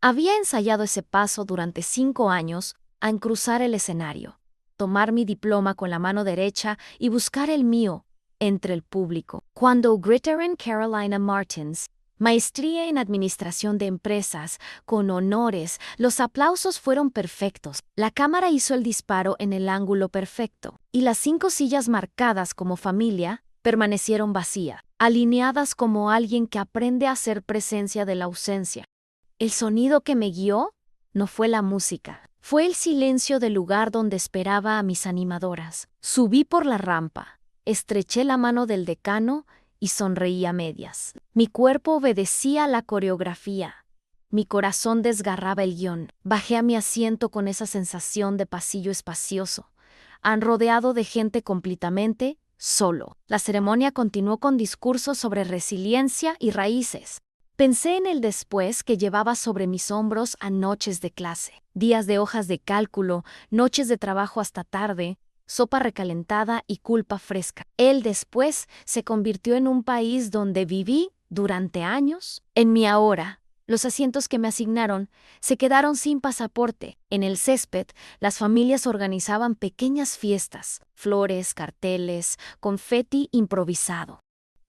Había ensayado ese paso durante 5 años al cruzar el escenario, tomar mi diploma con la mano derecha y buscar el mío entre el público. Cuando gritaron Carolina Martins, maestría en administración de empresas, con honores, los aplausos fueron perfectos. La cámara hizo el disparo en el ángulo perfecto, y las 5 sillas marcadas como familia permanecieron vacías, alineadas como alguien que aprende a hacer presencia de la ausencia. El sonido que me guió no fue la música, fue el silencio del lugar donde esperaba a mis animadoras. Subí por la rampa, estreché la mano del decano y sonreí a medias. Mi cuerpo obedecía a la coreografía. Mi corazón desgarraba el guión. Bajé a mi asiento con esa sensación de pasillo espacioso, rodeado de gente completamente solo. La ceremonia continuó con discursos sobre resiliencia y raíces. Pensé en el después que llevaba sobre mis hombros a noches de clase, días de hojas de cálculo, noches de trabajo hasta tarde, sopa recalentada y culpa fresca. El después se convirtió en un país donde viví durante años. En mi ahora, los asientos que me asignaron se quedaron sin pasaporte. En el césped, las familias organizaban pequeñas fiestas, flores, carteles, confeti improvisado.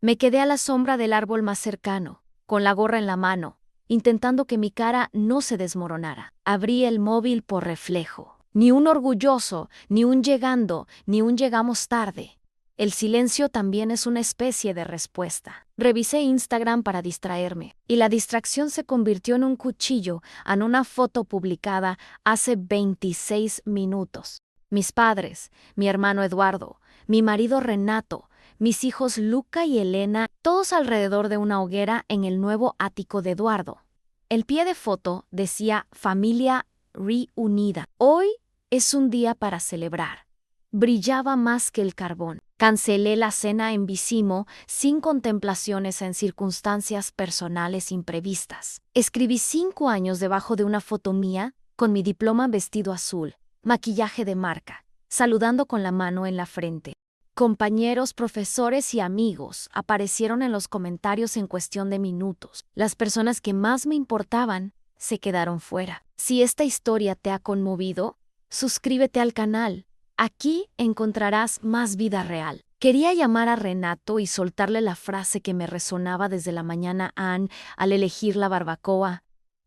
Me quedé a la sombra del árbol más cercano, con la gorra en la mano, intentando que mi cara no se desmoronara. Abrí el móvil por reflejo. Ni un orgulloso, ni un llegando, ni un llegamos tarde. El silencio también es una especie de respuesta. Revisé Instagram para distraerme, y la distracción se convirtió en un cuchillo en una foto publicada hace 26 minutos. Mis padres, mi hermano Eduardo, mi marido Renato, mis hijos Luca y Elena, todos alrededor de una hoguera en el nuevo ático de Eduardo. El pie de foto decía familia reunida. Hoy es un día para celebrar. Brillaba más que el carbón. Cancelé la cena en Vicimo sin contemplaciones en circunstancias personales imprevistas. Escribí 5 años debajo de una foto mía con mi diploma vestido azul, maquillaje de marca, saludando con la mano en la frente. Compañeros, profesores y amigos aparecieron en los comentarios en cuestión de minutos. Las personas que más me importaban se quedaron fuera. Si esta historia te ha conmovido, suscríbete al canal. Aquí encontrarás más vida real. Quería llamar a Renato y soltarle la frase que me resonaba desde la mañana al elegir la barbacoa.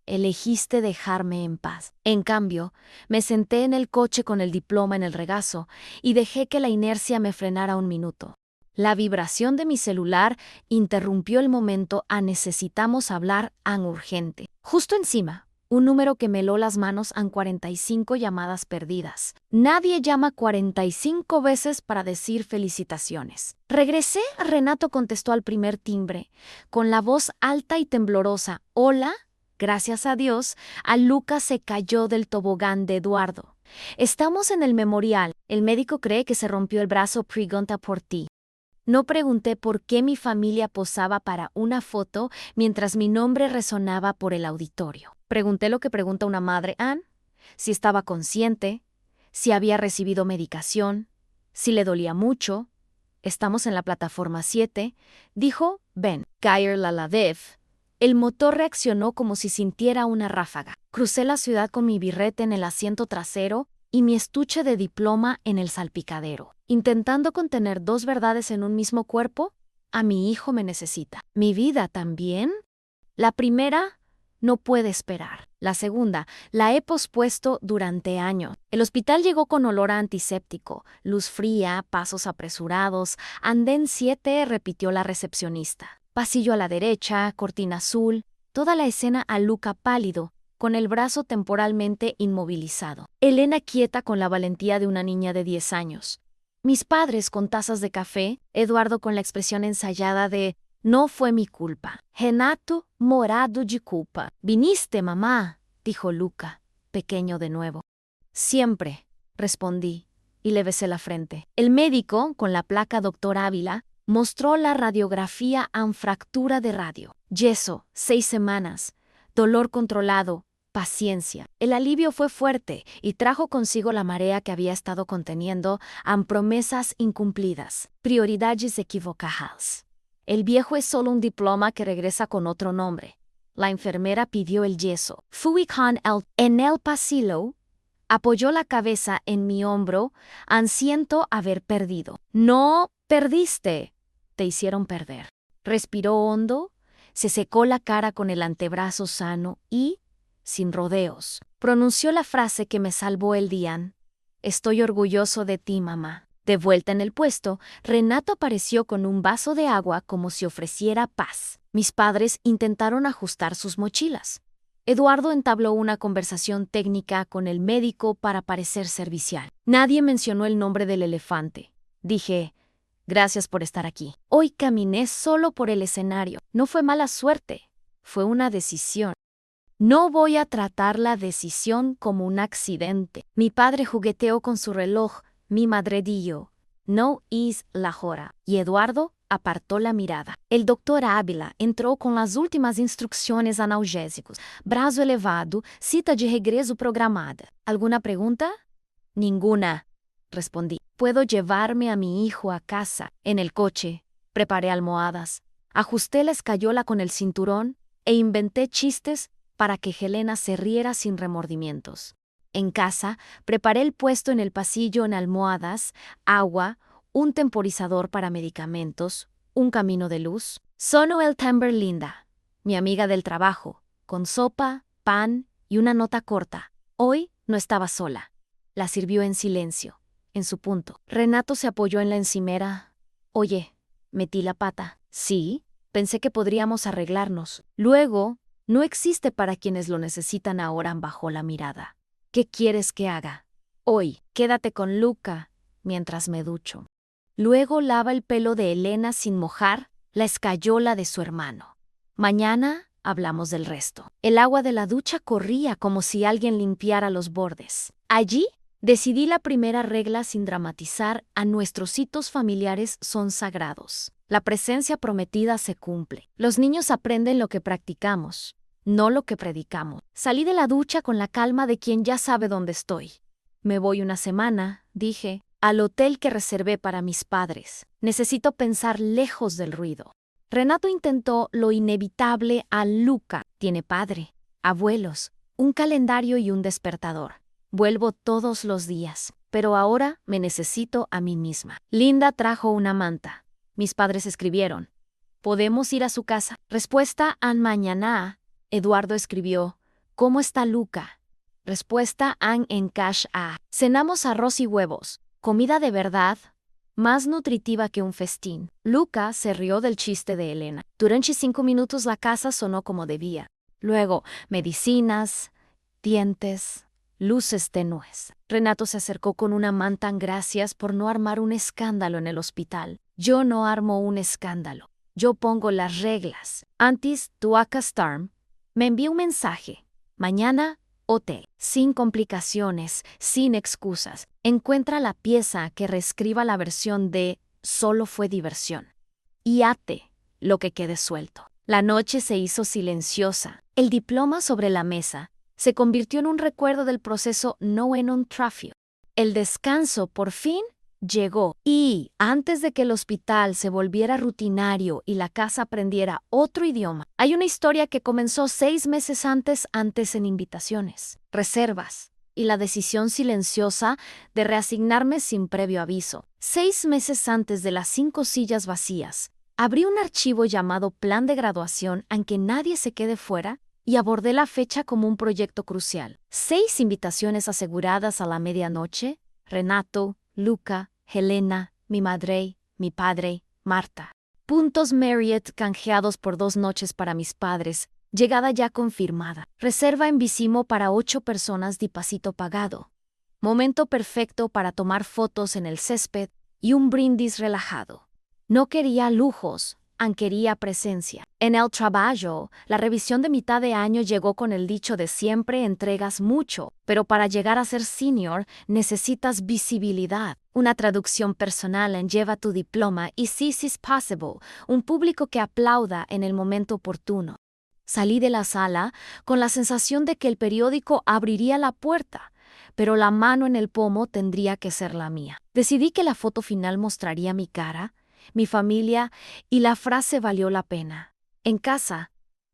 Elegiste dejarme en paz. En cambio, me senté en el coche con el diploma en el regazo y dejé que la inercia me frenara un minuto. La vibración de mi celular interrumpió el momento a necesitamos hablar urgente. Justo encima, un número que me heló las manos 45 llamadas perdidas. Nadie llama 45 veces para decir felicitaciones. Regresé, Renato contestó al primer timbre, con la voz alta y temblorosa. Hola. Gracias a Dios, a Lucas se cayó del tobogán de Eduardo. Estamos en el memorial. El médico cree que se rompió el brazo. Pregunta por ti. No pregunté por qué mi familia posaba para una foto mientras mi nombre resonaba por el auditorio. Pregunté lo que pregunta una madre, si estaba consciente, si había recibido medicación, si le dolía mucho. Estamos en la plataforma 7, dijo Ben. Gair Laladev. El motor reaccionó como si sintiera una ráfaga. Crucé la ciudad con mi birrete en el asiento trasero y mi estuche de diploma en el salpicadero. Intentando contener 2 verdades en un mismo cuerpo, a mi hijo me necesita. ¿Mi vida también? La primera no puede esperar. La segunda la he pospuesto durante años. El hospital llegó con olor a antiséptico, luz fría, pasos apresurados. Andén 7, repitió la recepcionista. Pasillo a la derecha, cortina azul, toda la escena a Luca pálido, con el brazo temporalmente inmovilizado. Elena quieta con la valentía de una niña de 10 años. Mis padres con tazas de café, Eduardo con la expresión ensayada de «No fue mi culpa». Renato morado de culpa. «Viniste, mamá», dijo Luca, pequeño de nuevo. «Siempre», respondí, y le besé la frente. El médico, con la placa Dr. Ávila, mostró la radiografía en fractura de radio. Yeso, 6 semanas. Dolor controlado. Paciencia. El alivio fue fuerte y trajo consigo la marea que había estado conteniendo en promesas incumplidas, prioridades equivocadas. El viejo es solo un diploma que regresa con otro nombre. La enfermera pidió el yeso. Fui con él en el pasillo. Apoyó la cabeza en mi hombro, ansiento haber perdido. No perdiste. Te hicieron perder. Respiró hondo, se secó la cara con el antebrazo sano y, sin rodeos, pronunció la frase que me salvó el día. Estoy orgulloso de ti, mamá. De vuelta en el puesto, Renato apareció con un vaso de agua como si ofreciera paz. Mis padres intentaron ajustar sus mochilas. Eduardo entabló una conversación técnica con el médico para parecer servicial. Nadie mencionó el nombre del elefante. Dije, gracias por estar aquí. Hoy caminé solo por el escenario. No fue mala suerte, fue una decisión. No voy a tratar la decisión como un accidente. Mi padre jugueteó con su reloj, mi madre dijo, no es la hora. Y Eduardo apartó la mirada. El doctor Ávila entró con las últimas instrucciones analgésicos. Brazo elevado, cita de regreso programada. ¿Alguna pregunta? Ninguna, respondí. Puedo llevarme a mi hijo a casa. En el coche, preparé almohadas, ajusté la escayola con el cinturón e inventé chistes para que Helena se riera sin remordimientos. En casa, preparé el puesto en el pasillo en almohadas, agua, un temporizador para medicamentos, un camino de luz. Sonó el timbre Linda, mi amiga del trabajo, con sopa, pan y una nota corta. Hoy no estaba sola. La sirvió en silencio, en su punto. Renato se apoyó en la encimera. Oye, metí la pata. Sí, pensé que podríamos arreglarnos. Luego, no existe para quienes lo necesitan ahora, bajó la mirada. ¿Qué quieres que haga? Hoy, quédate con Luca mientras me ducho. Luego lava el pelo de Elena sin mojar la escayola de su hermano. Mañana hablamos del resto. El agua de la ducha corría como si alguien limpiara los bordes. Allí decidí la primera regla sin dramatizar: a nuestros hitos familiares son sagrados. La presencia prometida se cumple. Los niños aprenden lo que practicamos, no lo que predicamos. Salí de la ducha con la calma de quien ya sabe dónde estoy. Me voy una semana, dije, al hotel que reservé para mis padres. Necesito pensar lejos del ruido. Renato intentó lo inevitable a Luca. Tiene padre, abuelos, un calendario y un despertador. Vuelvo todos los días, pero ahora me necesito a mí misma. Linda trajo una manta. Mis padres escribieron, ¿podemos ir a su casa? Respuesta a mañana. Eduardo escribió, ¿cómo está Luca? Respuesta en cash a. Cenamos arroz y huevos, comida de verdad, más nutritiva que un festín. Luca se rió del chiste de Elena. Durante 5 minutos la casa sonó como debía. Luego, medicinas, dientes, luces tenues. Renato se acercó con una manta. Gracias por no armar un escándalo en el hospital. Yo no armo un escándalo. Yo pongo las reglas. Antes, Tuaca Storm me envió un mensaje. Mañana, hotel. Sin complicaciones, sin excusas. Encuentra la pieza que reescriba la versión de solo fue diversión. Y ate lo que quede suelto. La noche se hizo silenciosa. El diploma sobre la mesa se convirtió en un recuerdo del proceso no en un trofeo. El descanso, por fin, llegó. Y, antes de que el hospital se volviera rutinario y la casa aprendiera otro idioma, hay una historia que comenzó 6 meses antes en invitaciones, reservas y la decisión silenciosa de reasignarme sin previo aviso. 6 meses antes de las 5 sillas vacías, abrí un archivo llamado Plan de Graduación, aunque nadie se quede fuera, y abordé la fecha como un proyecto crucial. 6 invitaciones aseguradas a la medianoche: Renato, Luca, Helena, mi madre, mi padre, Marta. Puntos Marriott canjeados por 2 noches para mis padres, llegada ya confirmada. Reserva en Visimo para 8 personas, depósito pagado. Momento perfecto para tomar fotos en el césped y un brindis relajado. No quería lujos, quería presencia. En el trabajo, la revisión de mitad de año llegó con el dicho de siempre: entregas mucho, pero para llegar a ser senior necesitas visibilidad. Una traducción personal en lleva tu diploma y this is possible, un público que aplauda en el momento oportuno. Salí de la sala con la sensación de que el periódico abriría la puerta, pero la mano en el pomo tendría que ser la mía. Decidí que la foto final mostraría mi cara, mi familia, y la frase valió la pena. En casa,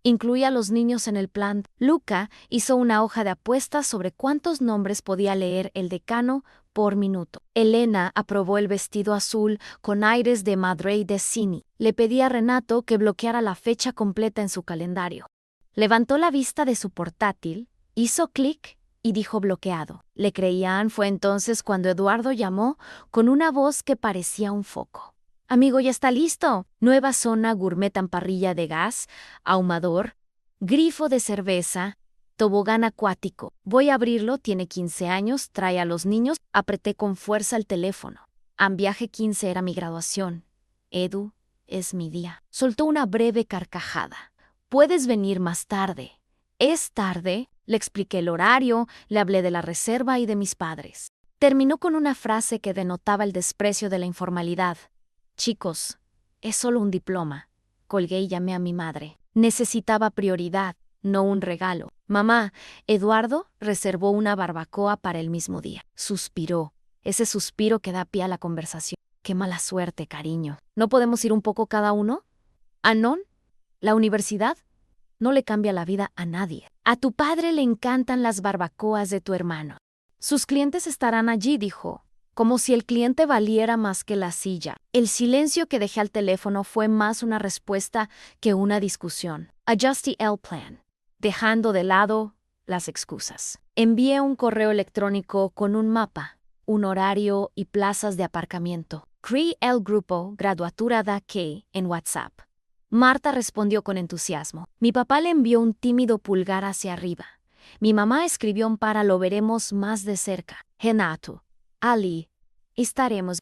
Incluía a los niños en el plan. Luca hizo una hoja de apuestas sobre cuántos nombres podía leer el decano por minuto. Elena aprobó el vestido azul con aires de Madre de Cini. Le pedí a Renato que bloqueara la fecha completa en su calendario. Levantó la vista de su portátil, hizo clic y dijo bloqueado. Le creían. Fue entonces cuando Eduardo llamó con una voz que parecía un foco. Amigo, ya está listo. Nueva zona gourmet en parrilla de gas, ahumador, grifo de cerveza, tobogán acuático. Voy a abrirlo, tiene 15 años, trae a los niños. Apreté con fuerza el teléfono. Viaje 15 era mi graduación. Edu, es mi día. Soltó una breve carcajada. Puedes venir más tarde. ¿Es tarde? Le expliqué el horario, le hablé de la reserva y de mis padres. Terminó con una frase que denotaba el desprecio de la informalidad. Chicos, es solo un diploma. Colgué y llamé a mi madre. Necesitaba prioridad, no un regalo. Mamá, Eduardo reservó una barbacoa para el mismo día. Suspiró. Ese suspiro que da pie a la conversación. Qué mala suerte, cariño. ¿No podemos ir un poco cada uno? ¿Anón? ¿La universidad? No le cambia la vida a nadie. A tu padre le encantan las barbacoas de tu hermano. Sus clientes estarán allí, dijo, como si el cliente valiera más que la silla. El silencio que dejé al teléfono fue más una respuesta que una discusión. Adjusté el plan, dejando de lado las excusas. Envié un correo electrónico con un mapa, un horario y plazas de aparcamiento. Creé el grupo Graduatura da que en WhatsApp. Marta respondió con entusiasmo. Mi papá le envió un tímido pulgar hacia arriba. Mi mamá escribió un para lo veremos más de cerca. Renato, Ali, estaremos.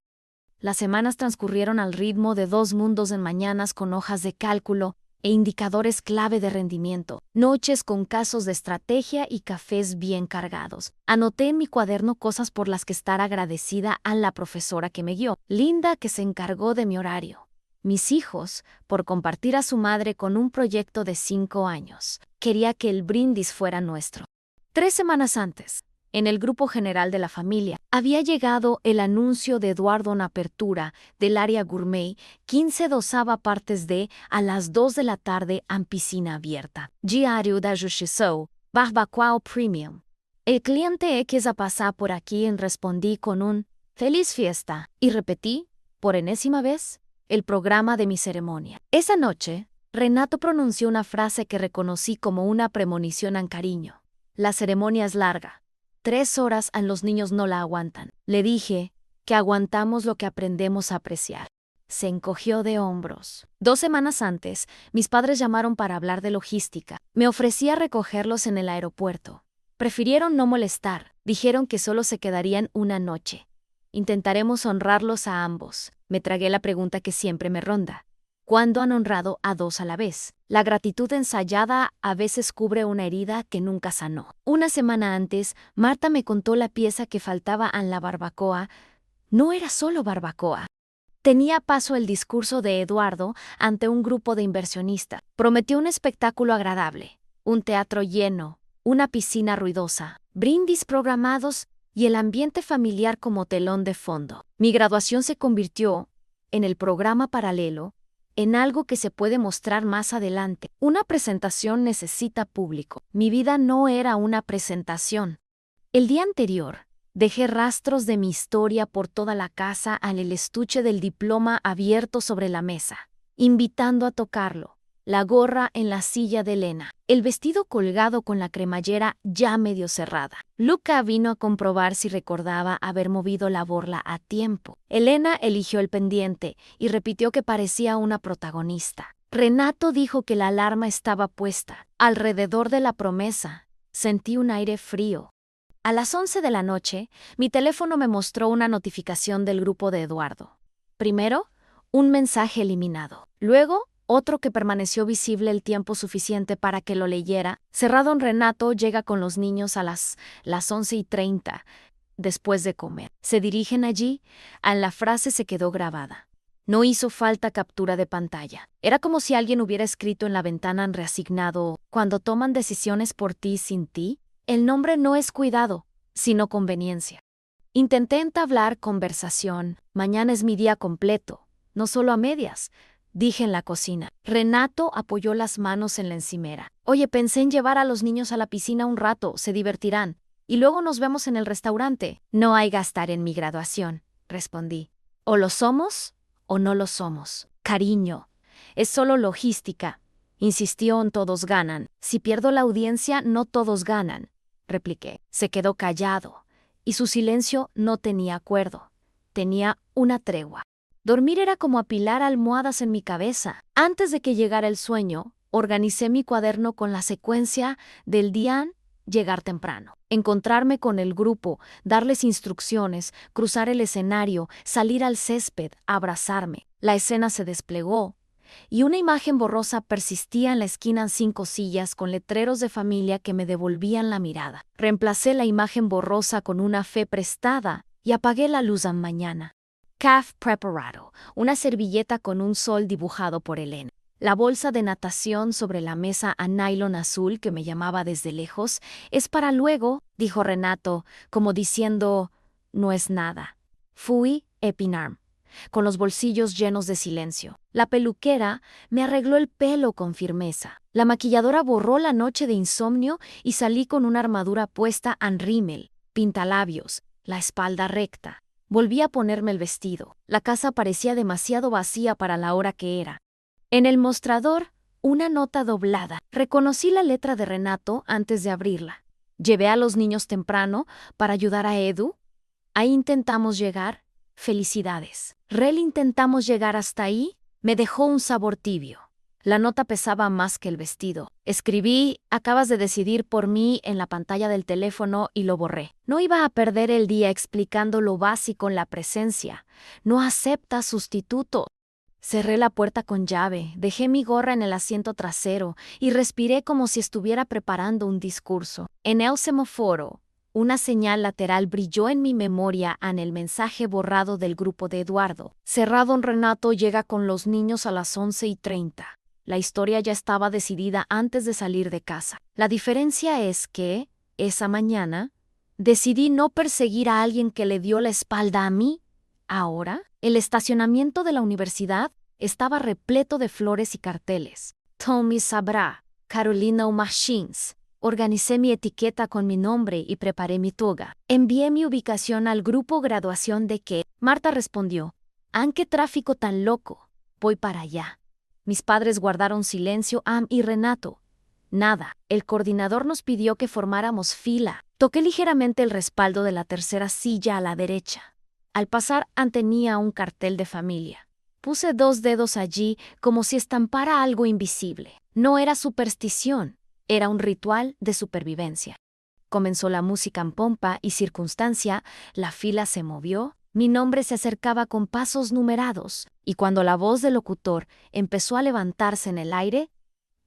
Las semanas transcurrieron al ritmo de 2 mundos en mañanas con hojas de cálculo e indicadores clave de rendimiento, noches con casos de estrategia y cafés bien cargados. Anoté en mi cuaderno cosas por las que estar agradecida a la profesora que me guió, Linda, que se encargó de mi horario. Mis hijos, por compartir a su madre con un proyecto de 5 años. Quería que el brindis fuera nuestro. 3 semanas antes, en el grupo general de la familia, había llegado el anuncio de Eduardo en apertura del área gourmet, 15 dosaba partes de a las 2 de la tarde en piscina abierta. Diário da Justiça, barbacoa premium. El cliente X a pasar por aquí y respondí con un «Feliz fiesta» y repetí, por enésima vez, el programa de mi ceremonia. Esa noche, Renato pronunció una frase que reconocí como una premonición en cariño. La ceremonia es larga. 3 horas a los niños no la aguantan. Le dije que aguantamos lo que aprendemos a apreciar. Se encogió de hombros. 2 semanas antes, mis padres llamaron para hablar de logística. Me ofrecí a recogerlos en el aeropuerto. Prefirieron no molestar. Dijeron que solo se quedarían una noche. Intentaremos honrarlos a ambos. Me tragué la pregunta que siempre me ronda. ¿Cuándo han honrado a 2 a la vez? La gratitud ensayada a veces cubre una herida que nunca sanó. Una semana antes, Marta me contó la pieza que faltaba en la barbacoa. No era solo barbacoa. Tenía paso el discurso de Eduardo ante un grupo de inversionistas. Prometió un espectáculo agradable, un teatro lleno, una piscina ruidosa, brindis programados y el ambiente familiar como telón de fondo. Mi graduación se convirtió, en el programa paralelo, en algo que se puede mostrar más adelante. Una presentación necesita público. Mi vida no era una presentación. El día anterior, dejé rastros de mi historia por toda la casa en el estuche del diploma abierto sobre la mesa, invitando a tocarlo. La gorra en la silla de Elena, el vestido colgado con la cremallera ya medio cerrada. Luca vino a comprobar si recordaba haber movido la borla a tiempo. Elena eligió el pendiente y repitió que parecía una protagonista. Renato dijo que la alarma estaba puesta. Alrededor de la promesa, sentí un aire frío. A las 11 de la noche, mi teléfono me mostró una notificación del grupo de Eduardo. Primero, un mensaje eliminado. Luego, otro que permaneció visible el tiempo suficiente para que lo leyera. Cerrado en Renato llega con los niños a las 11:30, después de comer. Se dirigen allí, la frase se quedó grabada. No hizo falta captura de pantalla. Era como si alguien hubiera escrito en la ventana en reasignado, cuando toman decisiones por ti sin ti, el nombre no es cuidado, sino conveniencia. Intenté entablar conversación. Mañana es mi día completo, no solo a medias. dije en la cocina. Renato apoyó las manos en la encimera. Oye, pensé en llevar a los niños a la piscina un rato, se divertirán. Y luego nos vemos en el restaurante. No hay gastar en mi graduación, respondí. O lo somos o no lo somos. Cariño, es solo logística. Insistió en todos ganan. Si pierdo la audiencia, no todos ganan, repliqué. Se quedó callado, y su silencio no tenía acuerdo. Tenía una tregua. Dormir era como apilar almohadas en mi cabeza. Antes de que llegara el sueño, organicé mi cuaderno con la secuencia del día: llegar temprano, encontrarme con el grupo, darles instrucciones, cruzar el escenario, salir al césped, abrazarme. La escena se desplegó, y una imagen borrosa persistía en la esquina en 5 sillas con letreros de familia que me devolvían la mirada. Reemplacé la imagen borrosa con una fe prestada y apagué la luz a mañana. Caf preparado, una servilleta con un sol dibujado por Elena. La bolsa de natación sobre la mesa a nylon azul que me llamaba desde lejos. Es para luego, dijo Renato, como diciendo, no es nada. Fui Epinarm, con los bolsillos llenos de silencio. La peluquera me arregló el pelo con firmeza. La maquilladora borró la noche de insomnio y salí con una armadura puesta en rímel, pintalabios, la espalda recta. Volví a ponerme el vestido. La casa parecía demasiado vacía para la hora que era. En el mostrador, una nota doblada. Reconocí la letra de Renato antes de abrirla. Llevé a los niños temprano para ayudar a Edu. Ahí intentamos llegar. Felicidades. Rel intentamos llegar hasta ahí. Me dejó un sabor tibio. La nota pesaba más que el vestido. Escribí, acabas de decidir por mí en la pantalla del teléfono y lo borré. No iba a perder el día explicando lo básico en la presencia. No acepta sustituto. Cerré la puerta con llave, dejé mi gorra en el asiento trasero y respiré como si estuviera preparando un discurso. En el semáforo, una señal lateral brilló en mi memoria en el mensaje borrado del grupo de Eduardo. Don Renato llega con los niños a las 11:30. La historia ya estaba decidida antes de salir de casa. La diferencia es que, esa mañana, decidí no perseguir a alguien que le dio la espalda a mí. Ahora, el estacionamiento de la universidad estaba repleto de flores y carteles. Tommy sabrá, Carolina Machines. Organicé mi etiqueta con mi nombre y preparé mi toga. Envié mi ubicación al grupo graduación de que Marta respondió, ¿qué tráfico tan loco? Voy para allá. Mis padres guardaron silencio, y Renato. Nada, el coordinador nos pidió que formáramos fila. Toqué ligeramente el respaldo de la tercera silla a la derecha. Al pasar, tenía un cartel de familia. Puse 2 dedos allí como si estampara algo invisible. No era superstición, era un ritual de supervivencia. Comenzó la música en pompa y circunstancia, la fila se movió, mi nombre se acercaba con pasos numerados, y cuando la voz del locutor empezó a levantarse en el aire,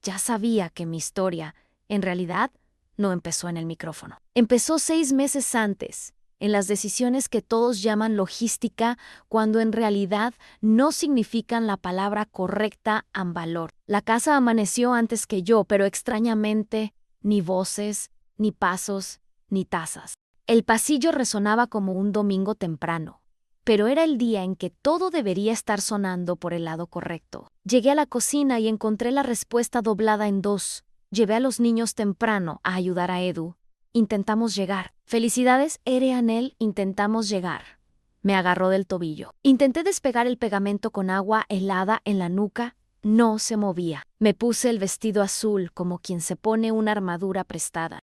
ya sabía que mi historia, en realidad, no empezó en el micrófono. Empezó 6 meses antes, en las decisiones que todos llaman logística, cuando en realidad no significan la palabra correcta en valor. La casa amaneció antes que yo, pero extrañamente, ni voces, ni pasos, ni tazas. El pasillo resonaba como un domingo temprano, pero era el día en que todo debería estar sonando por el lado correcto. Llegué a la cocina y encontré la respuesta doblada en 2. Llevé a los niños temprano a ayudar a Edu. Intentamos llegar. Felicidades, Ereanel, intentamos llegar. Me agarró del tobillo. Intenté despegar el pegamento con agua helada en la nuca. No se movía. Me puse el vestido azul como quien se pone una armadura prestada.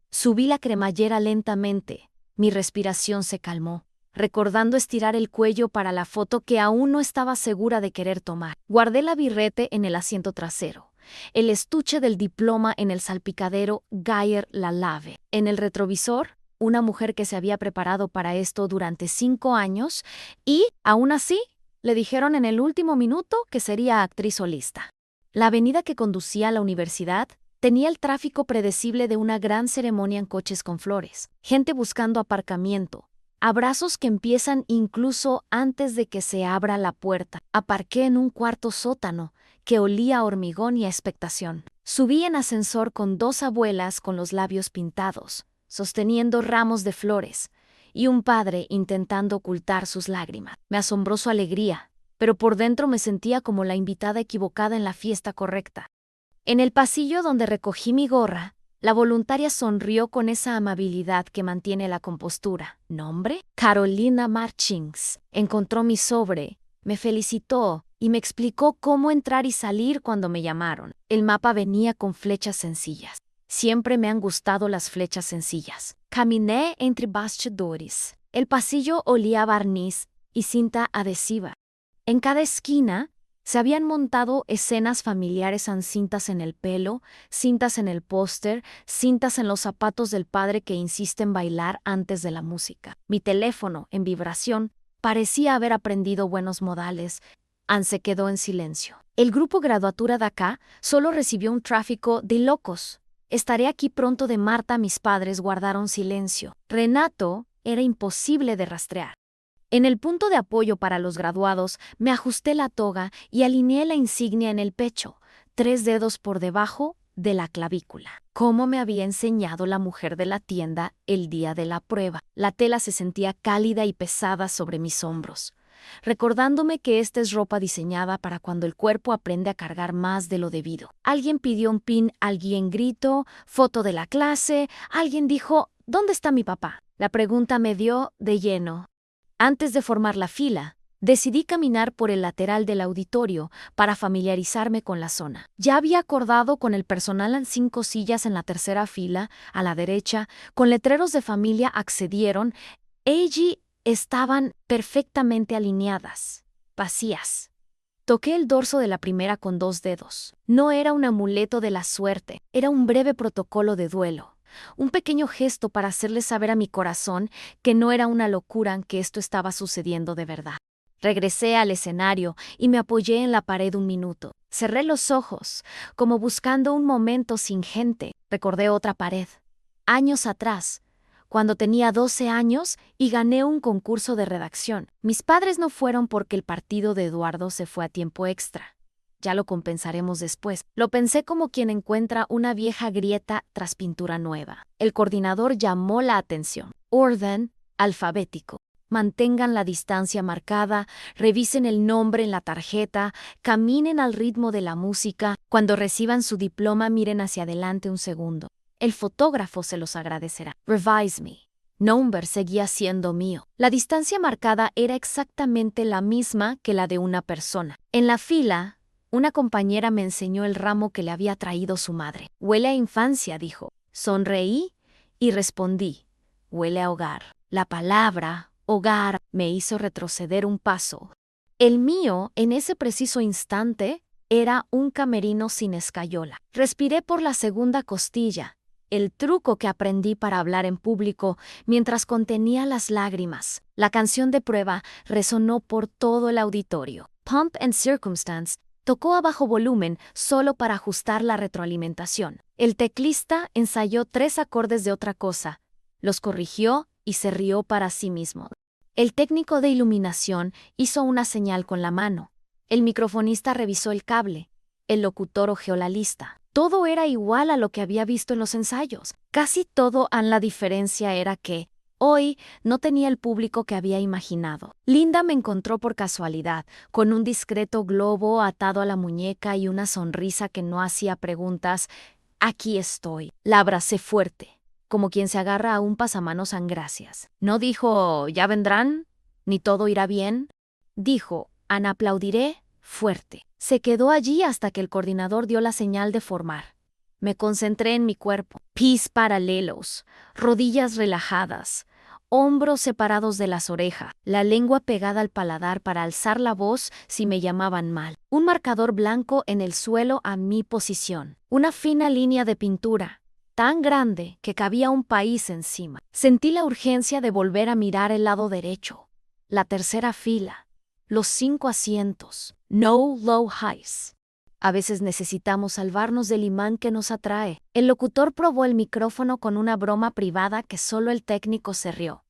Subí la cremallera lentamente. Mi respiración se calmó, recordando estirar el cuello para la foto que aún no estaba segura de querer tomar. Guardé la birrete en el asiento trasero, el estuche del diploma en el salpicadero Gayer la Lave. En el retrovisor, una mujer que se había preparado para esto durante 5 años y, aún así, le dijeron en el último minuto que sería actriz solista. La avenida que conducía a la universidad tenía el tráfico predecible de una gran ceremonia en coches con flores, gente buscando aparcamiento, abrazos que empiezan incluso antes de que se abra la puerta. Aparqué en un cuarto sótano que olía a hormigón y a expectación. Subí en ascensor con 2 abuelas con los labios pintados, sosteniendo ramos de flores, y un padre intentando ocultar sus lágrimas. Me asombró su alegría. pero por dentro me sentía como la invitada equivocada en la fiesta correcta. En el pasillo donde recogí mi gorra, la voluntaria sonrió con esa amabilidad que mantiene la compostura. ¿Nombre? Carolina Marchings. Encontró mi sobre, me felicitó y me explicó cómo entrar y salir cuando me llamaron. El mapa venía con flechas sencillas. Siempre me han gustado las flechas sencillas. Caminé entre bastidores. El pasillo olía a barniz y cinta adhesiva. En cada esquina se habían montado escenas familiares en cintas en el pelo, cintas en el póster, cintas en los zapatos del padre que insiste en bailar antes de la música. Mi teléfono, en vibración, parecía haber aprendido buenos modales. Anne se quedó en silencio. El grupo Graduatura de acá solo recibió un tráfico de locos. Estaré aquí pronto de Marta. Mis padres guardaron silencio. Renato era imposible de rastrear. En el punto de apoyo para los graduados, me ajusté la toga y alineé la insignia en el pecho, 3 dedos por debajo de la clavícula. Como me había enseñado la mujer de la tienda el día de la prueba. La tela se sentía cálida y pesada sobre mis hombros, recordándome que esta es ropa diseñada para cuando el cuerpo aprende a cargar más de lo debido. Alguien pidió un pin, alguien gritó, foto de la clase, alguien dijo, ¿dónde está mi papá? La pregunta me dio de lleno. Antes de formar la fila, decidí caminar por el lateral del auditorio para familiarizarme con la zona. Ya había acordado con el personal en 5 sillas en la tercera fila, a la derecha, con letreros de familia accedieron. Allí estaban perfectamente alineadas, vacías. Toqué el dorso de la primera con 2 dedos. No era un amuleto de la suerte, era un breve protocolo de duelo. Un pequeño gesto para hacerle saber a mi corazón que no era una locura, que esto estaba sucediendo de verdad. Regresé al escenario y me apoyé en la pared un minuto. Cerré los ojos, como buscando un momento sin gente. Recordé otra pared. Años atrás, cuando tenía 12 años y gané un concurso de redacción. Mis padres no fueron porque el partido de Eduardo se fue a tiempo extra. Ya lo compensaremos después. Lo pensé como quien encuentra una vieja grieta tras pintura nueva. El coordinador llamó la atención. Orden alfabético. Mantengan la distancia marcada, revisen el nombre en la tarjeta, caminen al ritmo de la música. Cuando reciban su diploma, miren hacia adelante un segundo. El fotógrafo se los agradecerá. Revise me. Number seguía siendo mío. La distancia marcada era exactamente la misma que la de una persona. En la fila, una compañera me enseñó el ramo que le había traído su madre. Huele a infancia, dijo. Sonreí y respondí. Huele a hogar. La palabra hogar me hizo retroceder un paso. El mío, en ese preciso instante, era un camerino sin escayola. Respiré por la segunda costilla, el truco que aprendí para hablar en público mientras contenía las lágrimas. La canción de prueba resonó por todo el auditorio. Pump and Circumstance tocó a bajo volumen solo para ajustar la retroalimentación. El teclista ensayó 3 acordes de otra cosa, los corrigió y se rió para sí mismo. El técnico de iluminación hizo una señal con la mano. El microfonista revisó el cable. El locutor hojeó la lista. Todo era igual a lo que había visto en los ensayos. Casi todo, la diferencia era que hoy no tenía el público que había imaginado. Linda me encontró por casualidad, con un discreto globo atado a la muñeca y una sonrisa que no hacía preguntas. Aquí estoy. La abracé fuerte, como quien se agarra a un pasamanos en gracias. No dijo, ¿ya vendrán? Ni todo irá bien. Dijo, Ana, aplaudiré fuerte. Se quedó allí hasta que el coordinador dio la señal de formar. Me concentré en mi cuerpo. Pies paralelos, rodillas relajadas, hombros separados de las orejas, la lengua pegada al paladar para alzar la voz si me llamaban mal. Un marcador blanco en el suelo a mi posición. Una fina línea de pintura, tan grande que cabía un país encima. Sentí la urgencia de volver a mirar el lado derecho, la tercera fila, los 5 asientos. No low highs. A veces necesitamos salvarnos del imán que nos atrae. El locutor probó el micrófono con una broma privada que solo el técnico se rió.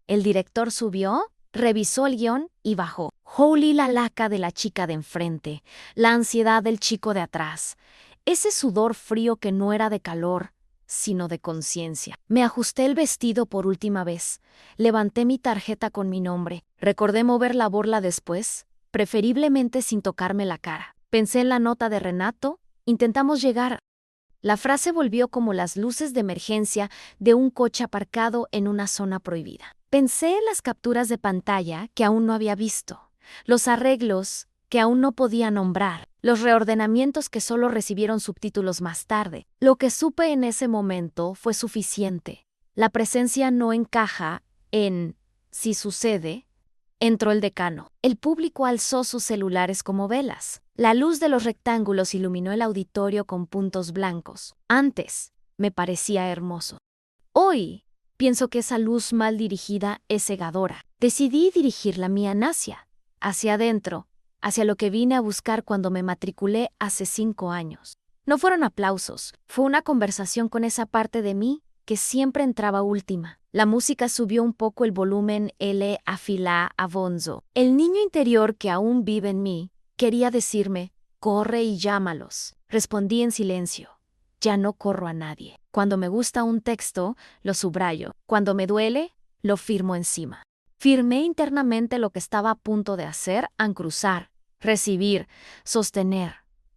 El director subió, revisó el guión y bajó. Holy la laca de la chica de enfrente, la ansiedad del chico de atrás, ese sudor frío que no era de calor, sino de conciencia. Me ajusté el vestido por última vez. Levanté mi tarjeta con mi nombre. Recordé mover la borla después. preferiblemente sin tocarme la cara. Pensé en la nota de Renato, intentamos llegar. La frase volvió como las luces de emergencia de un coche aparcado en una zona prohibida. Pensé en las capturas de pantalla que aún no había visto, los arreglos que aún no podía nombrar, los reordenamientos que solo recibieron subtítulos más tarde. Lo que supe en ese momento fue suficiente. La presencia no encaja en si sucede. Entró el decano. El público alzó sus celulares como velas. La luz de los rectángulos iluminó el auditorio con puntos blancos. Antes, me parecía hermoso. Hoy, pienso que esa luz mal dirigida es cegadora. Decidí dirigir la mía hacia adentro, hacia lo que vine a buscar cuando me matriculé hace 5 años. No fueron aplausos, fue una conversación con esa parte de mí que siempre entraba última. La música subió un poco el volumen L afilá a bonzo. El niño interior que aún vive en mí quería decirme, corre y llámalos. Respondí en silencio. Ya no corro a nadie. Cuando me gusta un texto, lo subrayo. Cuando me duele, lo firmo encima. Firmé internamente lo que estaba a punto de hacer, cruzar, recibir, sostener.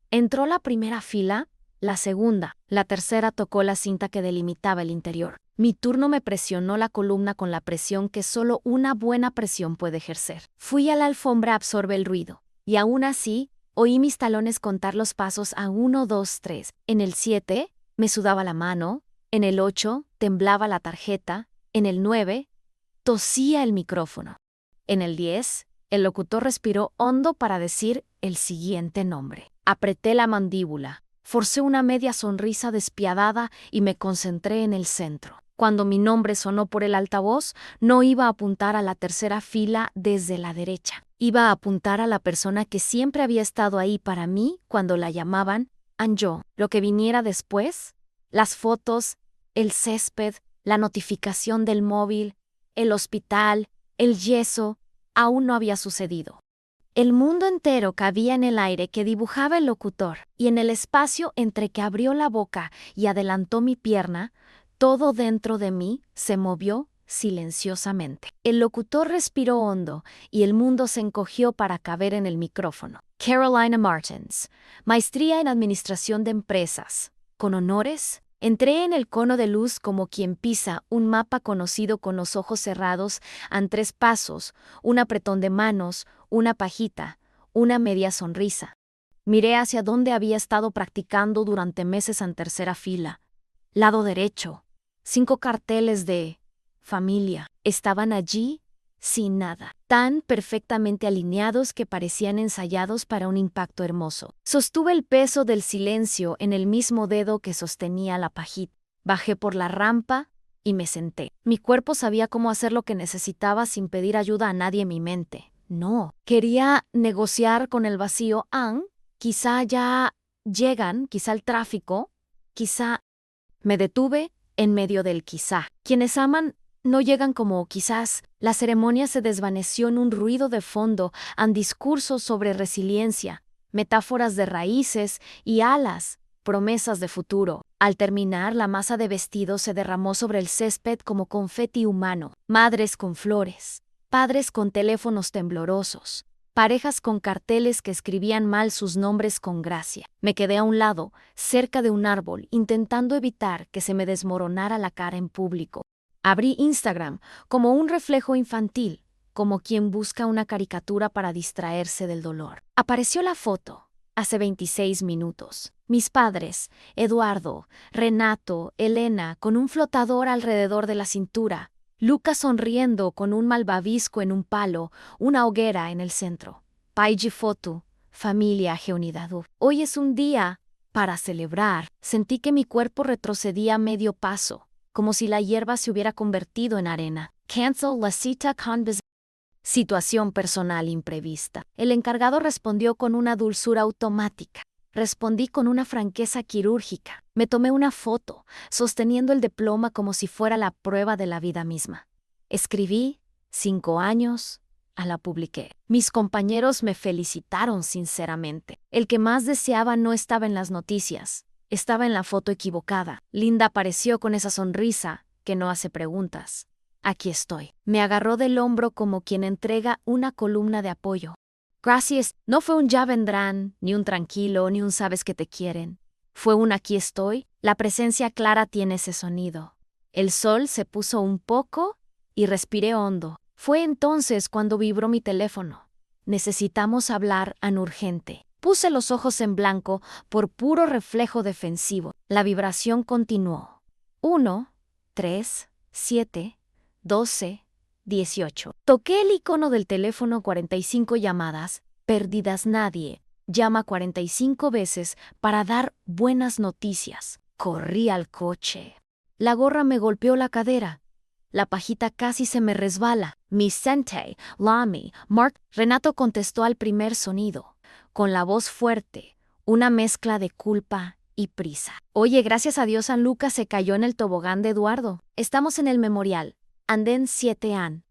Entró la primera fila, la segunda, la tercera tocó la cinta que delimitaba el interior. Mi turno me presionó la columna con la presión que solo una buena presión puede ejercer. Fui a la alfombra a absorber el ruido, y aún así, oí mis talones contar los pasos a 1, 2, 3. En el 7, me sudaba la mano, en el 8, temblaba la tarjeta, en el 9, tosía el micrófono. En el 10, el locutor respiró hondo para decir el siguiente nombre. Apreté la mandíbula, forcé una media sonrisa despiadada y me concentré en el centro. Cuando mi nombre sonó por el altavoz, no iba a apuntar a la tercera fila desde la derecha. Iba a apuntar a la persona que siempre había estado ahí para mí cuando la llamaban Anjo. Lo que viniera después, las fotos, el césped, la notificación del móvil, el hospital, el yeso, aún no había sucedido. El mundo entero cabía en el aire que dibujaba el locutor, y en el espacio entre que abrió la boca y adelantó mi pierna, todo dentro de mí se movió silenciosamente. El locutor respiró hondo y el mundo se encogió para caber en el micrófono. Carolina Martins, maestría en Administración de Empresas. Con honores, entré en el cono de luz como quien pisa un mapa conocido con los ojos cerrados en 3 pasos, un apretón de manos, una pajita, una media sonrisa. Miré hacia donde había estado practicando durante meses en tercera fila. Lado derecho. 5 carteles de familia. Estaban allí sin nada, tan perfectamente alineados que parecían ensayados para un impacto hermoso. Sostuve el peso del silencio en el mismo dedo que sostenía la pajita. Bajé por la rampa y me senté. Mi cuerpo sabía cómo hacer lo que necesitaba sin pedir ayuda a nadie en mi mente. No, quería negociar con el vacío. Quizá ya llegan, quizá el tráfico, quizá... Me detuve en medio del quizá. Quienes aman no llegan como quizás. La ceremonia se desvaneció en un ruido de fondo, en discursos sobre resiliencia, metáforas de raíces y alas, promesas de futuro. Al terminar, la masa de vestidos se derramó sobre el césped como confeti humano. Madres con flores, padres con teléfonos temblorosos, parejas con carteles que escribían mal sus nombres con gracia. Me quedé a un lado, cerca de un árbol, intentando evitar que se me desmoronara la cara en público. Abrí Instagram como un reflejo infantil, como quien busca una caricatura para distraerse del dolor. Apareció la foto, hace 26 minutos. Mis padres, Eduardo, Renato, Elena, con un flotador alrededor de la cintura, Lucas sonriendo con un malvavisco en un palo, una hoguera en el centro. Paigi foto, familia geunidadu. Hoy es un día para celebrar. Sentí que mi cuerpo retrocedía medio paso, como si la hierba se hubiera convertido en arena. Cancel la cita con situación personal imprevista. El encargado respondió con una dulzura automática. Respondí con una franqueza quirúrgica. Me tomé una foto, sosteniendo el diploma como si fuera la prueba de la vida misma. Escribí 5 años, la publiqué. Mis compañeros me felicitaron sinceramente. El que más deseaba no estaba en las noticias, estaba en la foto equivocada. Linda apareció con esa sonrisa que no hace preguntas. Aquí estoy. Me agarró del hombro como quien entrega una columna de apoyo. Gracias, no fue un ya vendrán, ni un tranquilo, ni un sabes que te quieren. Fue un aquí estoy, la presencia clara tiene ese sonido. El sol se puso un poco y respiré hondo. Fue entonces cuando vibró mi teléfono. Necesitamos hablar an urgente. Puse los ojos en blanco por puro reflejo defensivo. La vibración continuó. 1, 3, 7, 12, 18. Toqué el icono del teléfono 45 llamadas, perdidas nadie. Llama 45 veces para dar buenas noticias. Corrí al coche. La gorra me golpeó la cadera. La pajita casi se me resbala. Mi Sente, Lami, Mark, Renato contestó al primer sonido, con la voz fuerte, una mezcla de culpa y prisa. Oye, gracias a Dios San Lucas se cayó en el tobogán de Eduardo. Estamos en el memorial. Anden 7 an.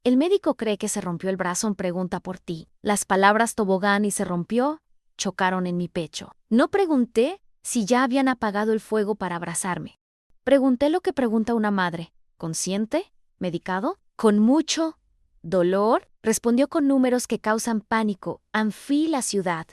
El médico cree que se rompió el brazo en pregunta por ti. Las palabras tobogán y se rompió chocaron en mi pecho. No pregunté si ya habían apagado el fuego para abrazarme. Pregunté lo que pregunta una madre. ¿Consciente? ¿Medicado? ¿Con mucho dolor? Respondió con números que causan pánico. Anfí la ciudad.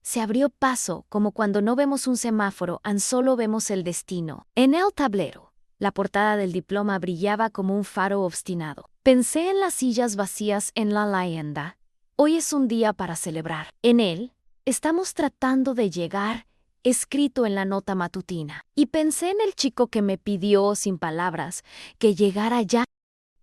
Se abrió paso, como cuando no vemos un semáforo, solo vemos el destino. En el tablero, la portada del diploma brillaba como un faro obstinado. Pensé en las sillas vacías en la leyenda. Hoy es un día para celebrar. En él, estamos tratando de llegar, escrito en la nota matutina. Y pensé en el chico que me pidió, sin palabras, que llegara ya.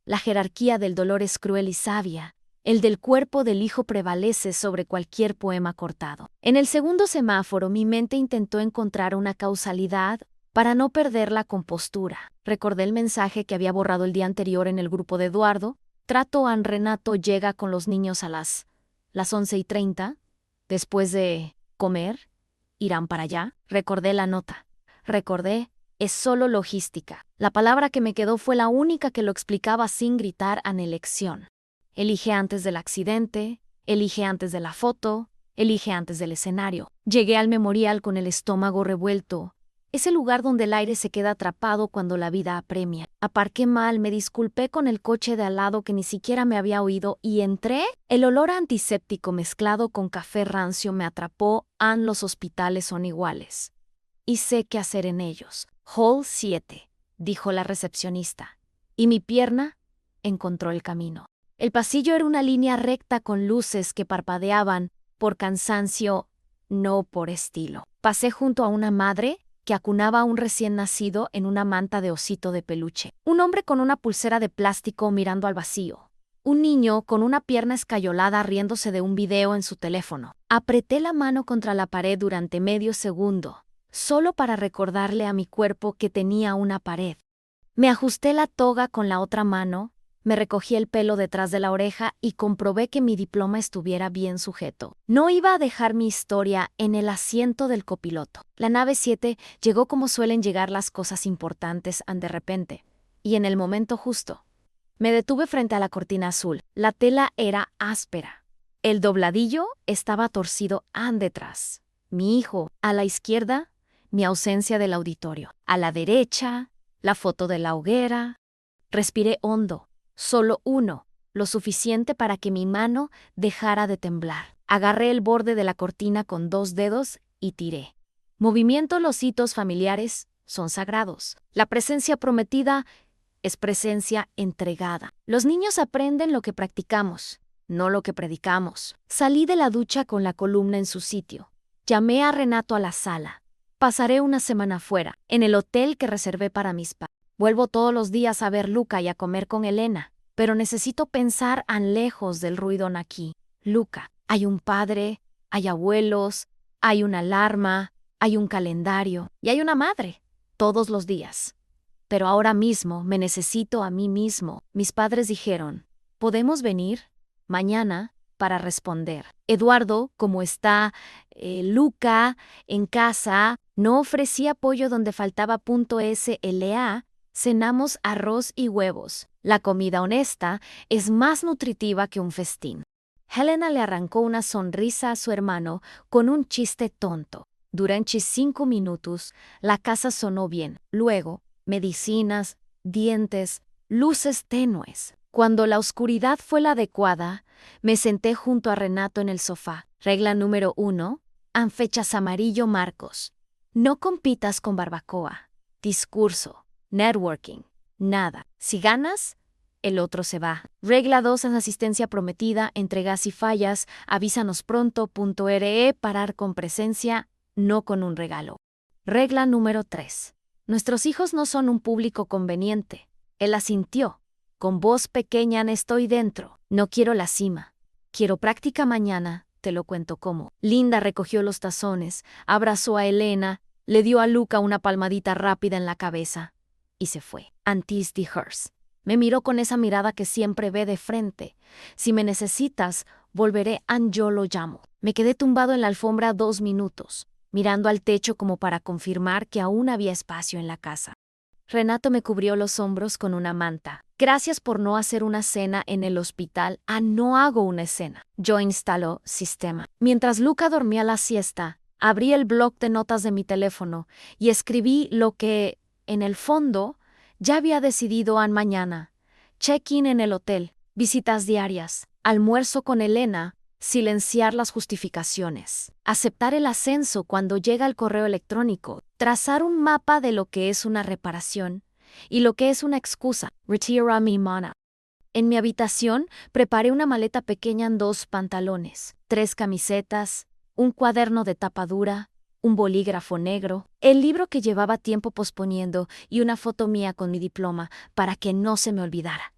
La jerarquía del dolor es cruel y sabia. El del cuerpo del hijo prevalece sobre cualquier poema cortado. En el segundo semáforo mi mente intentó encontrar una causalidad para no perder la compostura. Recordé el mensaje que había borrado el día anterior en el grupo de Eduardo. Trato an Renato llega con los niños a las 11:30. Después de comer, irán para allá. Recordé la nota. Recordé, es solo logística. La palabra que me quedó fue la única que lo explicaba sin gritar an elección. Elige antes del accidente, elige antes de la foto, elige antes del escenario. Llegué al memorial con el estómago revuelto. Es el lugar donde el aire se queda atrapado cuando la vida apremia. Aparqué mal, me disculpé con el coche de al lado que ni siquiera me había oído y entré. El olor a antiséptico mezclado con café rancio me atrapó. Los hospitales son iguales. Y sé qué hacer en ellos. Hall 7, dijo la recepcionista. Y mi pierna encontró el camino. El pasillo era una línea recta con luces que parpadeaban por cansancio, no por estilo. Pasé junto a una madre que acunaba a un recién nacido en una manta de osito de peluche. Un hombre con una pulsera de plástico mirando al vacío. Un niño con una pierna escayolada riéndose de un video en su teléfono. Apreté la mano contra la pared durante medio segundo, solo para recordarle a mi cuerpo que tenía una pared. Me ajusté la toga con la otra mano, me recogí el pelo detrás de la oreja y comprobé que mi diploma estuviera bien sujeto. No iba a dejar mi historia en el asiento del copiloto. La nave 7 llegó como suelen llegar las cosas importantes de repente, y en el momento justo. Me detuve frente a la cortina azul. La tela era áspera. El dobladillo estaba torcido detrás. Mi hijo, a la izquierda, mi ausencia del auditorio. A la derecha, la foto de la hoguera. Respiré hondo. Solo uno, lo suficiente para que mi mano dejara de temblar. Agarré el borde de la cortina con 2 dedos y tiré. Movimiento, los hitos familiares son sagrados. La presencia prometida es presencia entregada. Los niños aprenden lo que practicamos, no lo que predicamos. Salí de la ducha con la columna en su sitio. Llamé a Renato a la sala. Pasaré una semana fuera, en el hotel que reservé para mis padres. Vuelvo todos los días a ver Luca y a comer con Elena, pero necesito pensar lejos del ruido aquí. Luca, hay un padre, hay abuelos, hay una alarma, hay un calendario y hay una madre, todos los días. Pero ahora mismo me necesito a mí mismo. Mis padres dijeron, ¿podemos venir mañana para responder? Eduardo, ¿cómo está? Luca, en casa, no ofrecí apoyo donde faltaba .sla. Cenamos arroz y huevos. La comida honesta es más nutritiva que un festín. Helena le arrancó una sonrisa a su hermano con un chiste tonto. Durante 5 minutos, la casa sonó bien. Luego, medicinas, dientes, luces tenues. Cuando la oscuridad fue la adecuada, me senté junto a Renato en el sofá. Regla número 1. Anfechas amarillo Marcos. No compitas con barbacoa. Discurso. Networking. Nada. Si ganas, el otro se va. Regla 2. En asistencia prometida, entregas y fallas, avísanos pronto.re, parar con presencia, no con un regalo. Regla número 3. Nuestros hijos no son un público conveniente. Él asintió. Con voz pequeña: estoy dentro. No quiero la cima. Quiero práctica mañana, te lo cuento cómo. Linda recogió los tazones, abrazó a Elena, le dio a Luca una palmadita rápida en la cabeza y se fue. Antis de Hearst. Me miró con esa mirada que siempre ve de frente. Si me necesitas, volveré, yo lo llamo. Me quedé tumbado en la alfombra 2 minutos, mirando al techo como para confirmar que aún había espacio en la casa. Renato me cubrió los hombros con una manta. Gracias por no hacer una cena en el hospital. No hago una escena. Yo instaló sistema. Mientras Luca dormía la siesta, abrí el bloc de notas de mi teléfono y escribí lo que, en el fondo, ya había decidido mañana. Check-in en el hotel, visitas diarias, almuerzo con Elena, silenciar las justificaciones, aceptar el ascenso cuando llega el correo electrónico, trazar un mapa de lo que es una reparación y lo que es una excusa. Retira mi mana. En mi habitación preparé una maleta pequeña en 2 pantalones, 3 camisetas, un cuaderno de tapa dura, un bolígrafo negro, el libro que llevaba tiempo posponiendo y una foto mía con mi diploma para que no se me olvidara.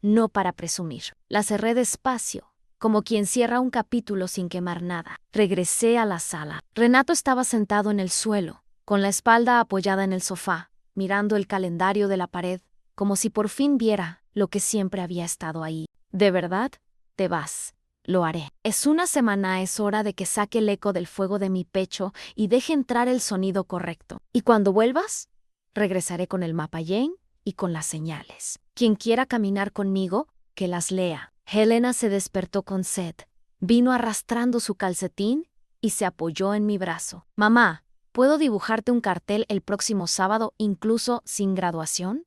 No para presumir. La cerré despacio, como quien cierra un capítulo sin quemar nada. Regresé a la sala. Renato estaba sentado en el suelo, con la espalda apoyada en el sofá, mirando el calendario de la pared, como si por fin viera lo que siempre había estado ahí. ¿De verdad? Te vas. Lo haré. Es una semana, es hora de que saque el eco del fuego de mi pecho y deje entrar el sonido correcto. ¿Y cuando vuelvas? Regresaré con el mapa Jane y con las señales. Quien quiera caminar conmigo, que las lea. Helena se despertó con sed. Vino arrastrando su calcetín y se apoyó en mi brazo. Mamá, ¿puedo dibujarte un cartel el próximo sábado, incluso sin graduación?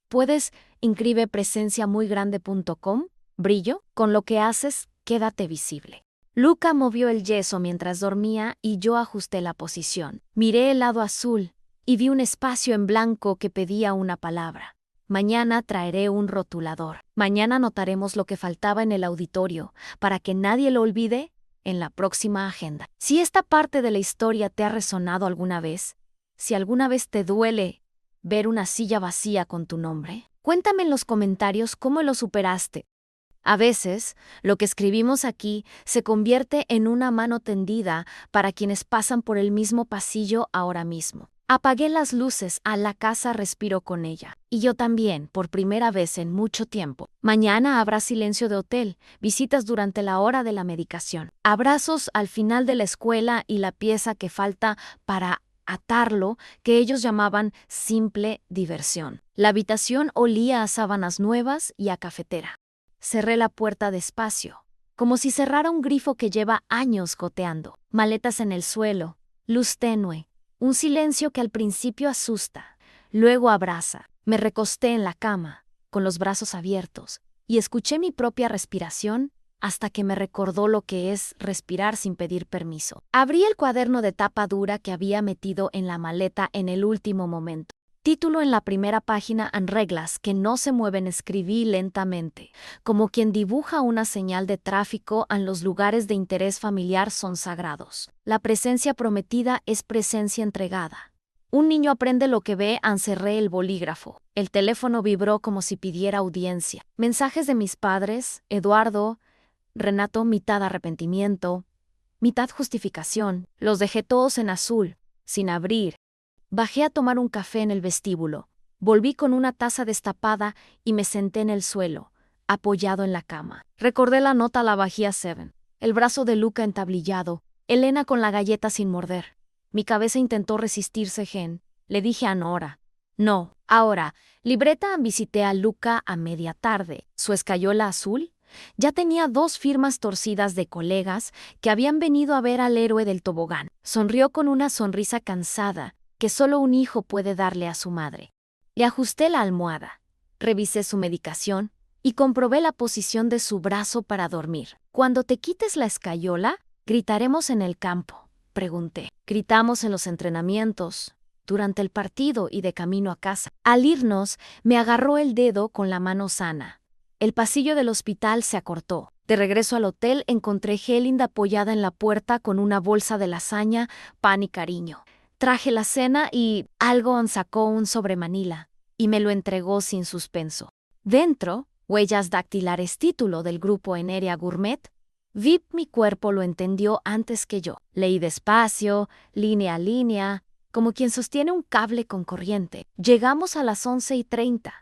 ¿Puedes? Inscribe presenciamuygrande.com. Brillo, con lo que haces, quédate visible. Luca movió el yeso mientras dormía y yo ajusté la posición. Miré el lado azul y vi un espacio en blanco que pedía una palabra. Mañana traeré un rotulador. Mañana anotaremos lo que faltaba en el auditorio, para que nadie lo olvide en la próxima agenda. Si esta parte de la historia te ha resonado alguna vez, si alguna vez te duele ver una silla vacía con tu nombre, cuéntame en los comentarios cómo lo superaste. A veces, lo que escribimos aquí se convierte en una mano tendida para quienes pasan por el mismo pasillo ahora mismo. Apagué las luces, a la casa respiró con ella. Y yo también, por primera vez en mucho tiempo. Mañana habrá silencio de hotel, visitas durante la hora de la medicación, abrazos al final de la escuela y la pieza que falta para atarlo, que ellos llamaban simple diversión. La habitación olía a sábanas nuevas y a cafetera. Cerré la puerta despacio, como si cerrara un grifo que lleva años goteando. Maletas en el suelo, luz tenue, un silencio que al principio asusta, luego abraza. Me recosté en la cama, con los brazos abiertos, y escuché mi propia respiración hasta que me recordó lo que es respirar sin pedir permiso. Abrí el cuaderno de tapa dura que había metido en la maleta en el último momento. Título en la primera página: en reglas que no se mueven. Escribí lentamente, como quien dibuja una señal de tráfico. En los lugares de interés familiar son sagrados. La presencia prometida es presencia entregada. Un niño aprende lo que ve. Cerré el bolígrafo. El teléfono vibró como si pidiera audiencia. Mensajes de mis padres, Eduardo, Renato, mitad arrepentimiento, mitad justificación. Los dejé todos en azul, sin abrir. Bajé a tomar un café en el vestíbulo. Volví con una taza destapada y me senté en el suelo, apoyado en la cama. Recordé la nota a la vajilla 7, el brazo de Luca entablillado, Elena con la galleta sin morder. Mi cabeza intentó resistirse. Le dije a Nora. No, ahora. Libreta. Visité a Luca a media tarde. Su escayola azul. Ya tenía 2 firmas torcidas de colegas que habían venido a ver al héroe del tobogán. Sonrió con una sonrisa cansada que solo un hijo puede darle a su madre. Le ajusté la almohada, revisé su medicación y comprobé la posición de su brazo para dormir. Cuando te quites la escayola, gritaremos en el campo, pregunté. Gritamos en los entrenamientos, durante el partido y de camino a casa. Al irnos, me agarró el dedo con la mano sana. El pasillo del hospital se acortó. De regreso al hotel encontré Helinda apoyada en la puerta con una bolsa de lasaña, pan y cariño. Traje la cena y Algon sacó un sobremanila y me lo entregó sin suspenso. Dentro, huellas dactilares, título del grupo Enerea Gourmet. VIP mi cuerpo lo entendió antes que yo. Leí despacio, línea a línea, como quien sostiene un cable con corriente. Llegamos a las 11:30.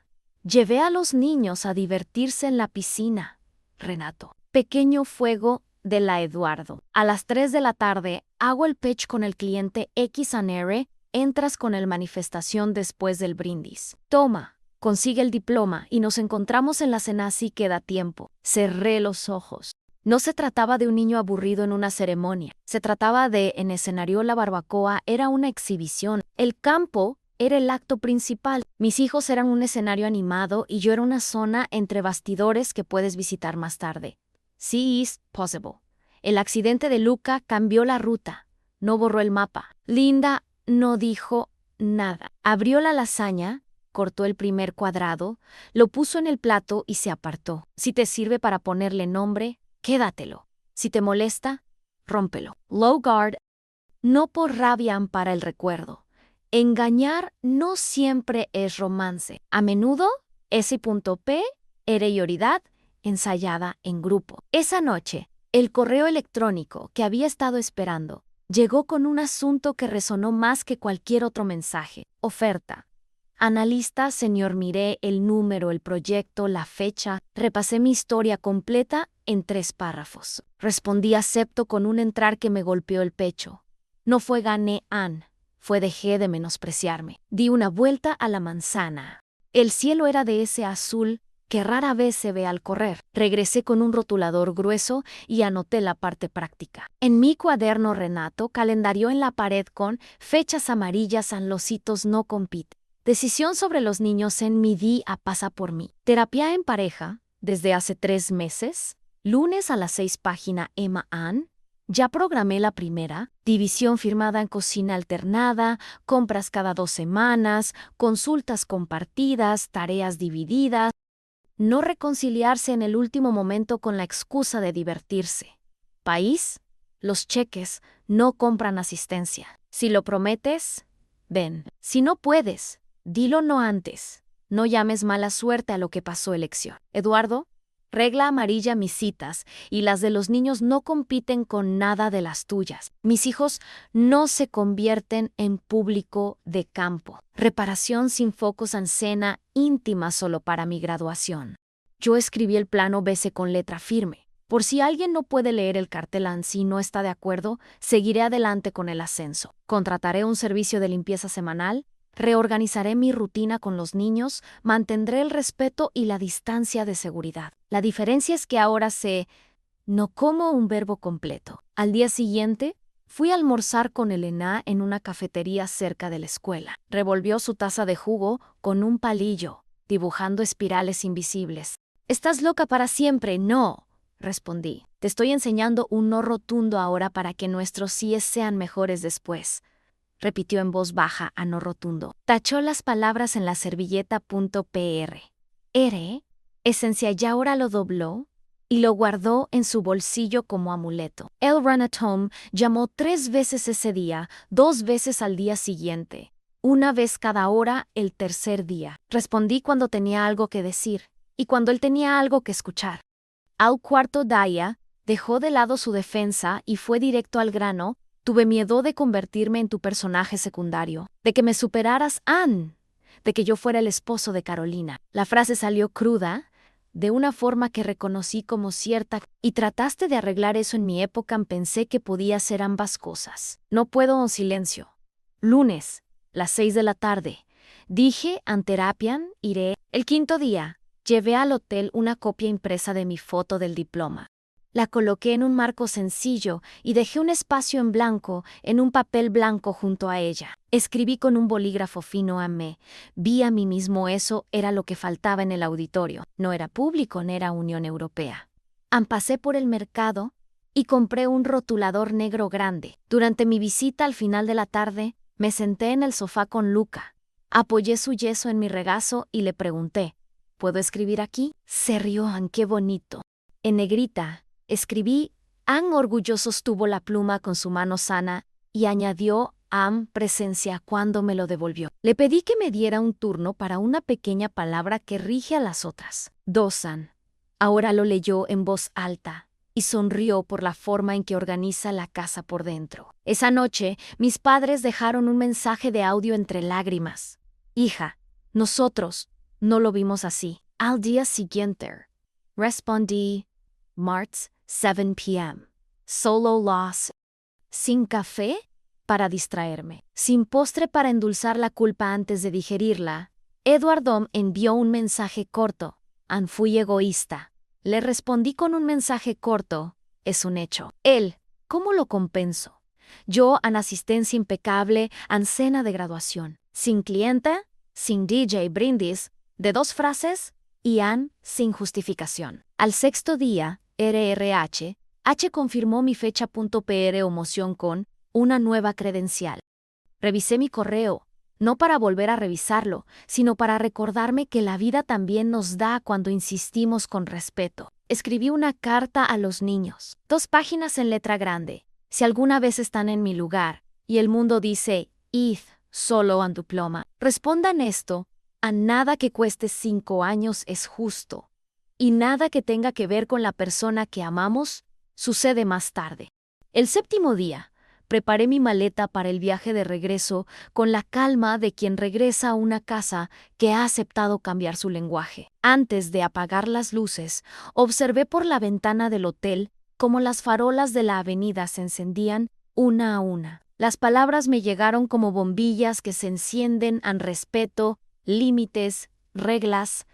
Llevé a los niños a divertirse en la piscina. Renato. Pequeño fuego de la Eduardo. A las 3 de la tarde, hago el pitch con el cliente X Anere, entras con el manifestación después del brindis. Toma, consigue el diploma y nos encontramos en la cena si queda tiempo. Cerré los ojos. No se trataba de un niño aburrido en una ceremonia. Se trataba de, en escenario la barbacoa era una exhibición. El campo era el acto principal. Mis hijos eran un escenario animado y yo era una zona entre bastidores que puedes visitar más tarde. Sí, is possible. El accidente de Luca cambió la ruta. No borró el mapa. Linda no dijo nada. Abrió la lasaña, cortó el primer cuadrado, lo puso en el plato y se apartó. Si te sirve para ponerle nombre, quédatelo. Si te molesta, rómpelo. Low guard, no por rabia ampara el recuerdo. Engañar no siempre es romance. A menudo, S.P. Erioridad ensayada en grupo. Esa noche, el correo electrónico que había estado esperando llegó con un asunto que resonó más que cualquier otro mensaje. Oferta. Analista, señor, miré el número, el proyecto, la fecha. Repasé mi historia completa en 3 párrafos. Respondí acepto con un entrar que me golpeó el pecho. No fue gané Ann, fue dejé de menospreciarme. Di una vuelta a la manzana. El cielo era de ese azul que rara vez se ve al correr. Regresé con un rotulador grueso y anoté la parte práctica. En mi cuaderno Renato calendarió en la pared con fechas amarillas en los hitos no compite. Decisión sobre los niños en mi día pasa por mí. Terapia en pareja, desde hace 3 meses. Lunes a las 6 página Emma Ann. Ya programé la primera, división firmada en cocina alternada, compras cada 2 semanas, consultas compartidas, tareas divididas. No reconciliarse en el último momento con la excusa de divertirse. País, los cheques no compran asistencia. Si lo prometes, ven. Si no puedes, dilo no antes. No llames mala suerte a lo que pasó elección. Eduardo, regla amarilla mis citas y las de los niños no compiten con nada de las tuyas. Mis hijos no se convierten en público de campo. Reparación sin focos en cena íntima solo para mi graduación. Yo escribí el plano BC con letra firme. Por si alguien no puede leer el cartel si no está de acuerdo, seguiré adelante con el ascenso. Contrataré un servicio de limpieza semanal. Reorganizaré mi rutina con los niños, mantendré el respeto y la distancia de seguridad. La diferencia es que ahora sé, no como un verbo completo. Al día siguiente, fui a almorzar con Elena en una cafetería cerca de la escuela. Revolvió su taza de jugo con un palillo, dibujando espirales invisibles. «¿Estás loca para siempre?» «No», respondí. «Te estoy enseñando un no rotundo ahora para que nuestros síes sean mejores después», repitió en voz baja a no rotundo. Tachó las palabras en la servilleta .pr. Esencia y ahora lo dobló y lo guardó en su bolsillo como amuleto. El Ranatom llamó 3 veces ese día, 2 veces al día siguiente, 1 vez cada hora el tercer día. Respondí cuando tenía algo que decir y cuando él tenía algo que escuchar. Al cuarto día, dejó de lado su defensa y fue directo al grano. Tuve miedo de convertirme en tu personaje secundario, de que me superaras, Ann, de que yo fuera el esposo de Carolina. La frase salió cruda, de una forma que reconocí como cierta, y trataste de arreglar eso en mi época. Pensé que podía ser ambas cosas. No puedo en silencio. Lunes, las 6 de la tarde. Dije, en terapian, iré. El quinto día, llevé al hotel una copia impresa de mi foto del diploma. La coloqué en un marco sencillo y dejé un espacio en blanco en un papel blanco junto a ella. Escribí con un bolígrafo fino amé. Vi a mí mismo eso era lo que faltaba en el auditorio. No era público, no era Unión Europea. Pasé por el mercado y compré un rotulador negro grande. Durante mi visita al final de la tarde, me senté en el sofá con Luca. Apoyé su yeso en mi regazo y le pregunté, ¿puedo escribir aquí? Se rió, qué bonito. En negrita, escribí, orgulloso sostuvo la pluma con su mano sana y añadió, presencia cuando me lo devolvió. Le pedí que me diera un turno para una pequeña palabra que rige a las otras. Dosan. Ahora lo leyó en voz alta y sonrió por la forma en que organiza la casa por dentro. Esa noche, mis padres dejaron un mensaje de audio entre lágrimas. Hija, nosotros no lo vimos así. Al día siguiente, respondí, March 7 p.m. Solo loss. Sin café para distraerme. Sin postre para endulzar la culpa antes de digerirla. Eduardo envió un mensaje corto. Fui egoísta. Le respondí con un mensaje corto. Es un hecho. Él, ¿cómo lo compenso? Yo, asistencia impecable, cena de graduación. Sin cliente, sin DJ brindis, de 2 frases y sin justificación. Al sexto día, RRH, H confirmó mi fecha.pr emoción con una nueva credencial. Revisé mi correo, no para volver a revisarlo, sino para recordarme que la vida también nos da cuando insistimos con respeto. Escribí una carta a los niños, 2 páginas en letra grande. Si alguna vez están en mi lugar y el mundo dice, id, solo an diploma, respondan esto, a nada que cueste 5 años es justo. Y nada que tenga que ver con la persona que amamos sucede más tarde. El séptimo día, preparé mi maleta para el viaje de regreso con la calma de quien regresa a una casa que ha aceptado cambiar su lenguaje. Antes de apagar las luces, observé por la ventana del hotel cómo las farolas de la avenida se encendían una a una. Las palabras me llegaron como bombillas que se encienden en respeto, límites, reglas,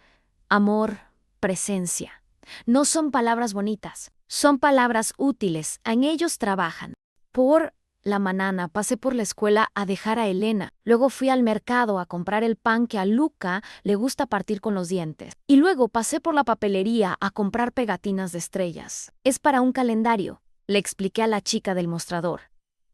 amor, presencia. No son palabras bonitas, son palabras útiles, en ellos trabajan. Por la mañana pasé por la escuela a dejar a Elena, luego fui al mercado a comprar el pan que a Luca le gusta partir con los dientes, y luego pasé por la papelería a comprar pegatinas de estrellas. Es para un calendario, le expliqué a la chica del mostrador.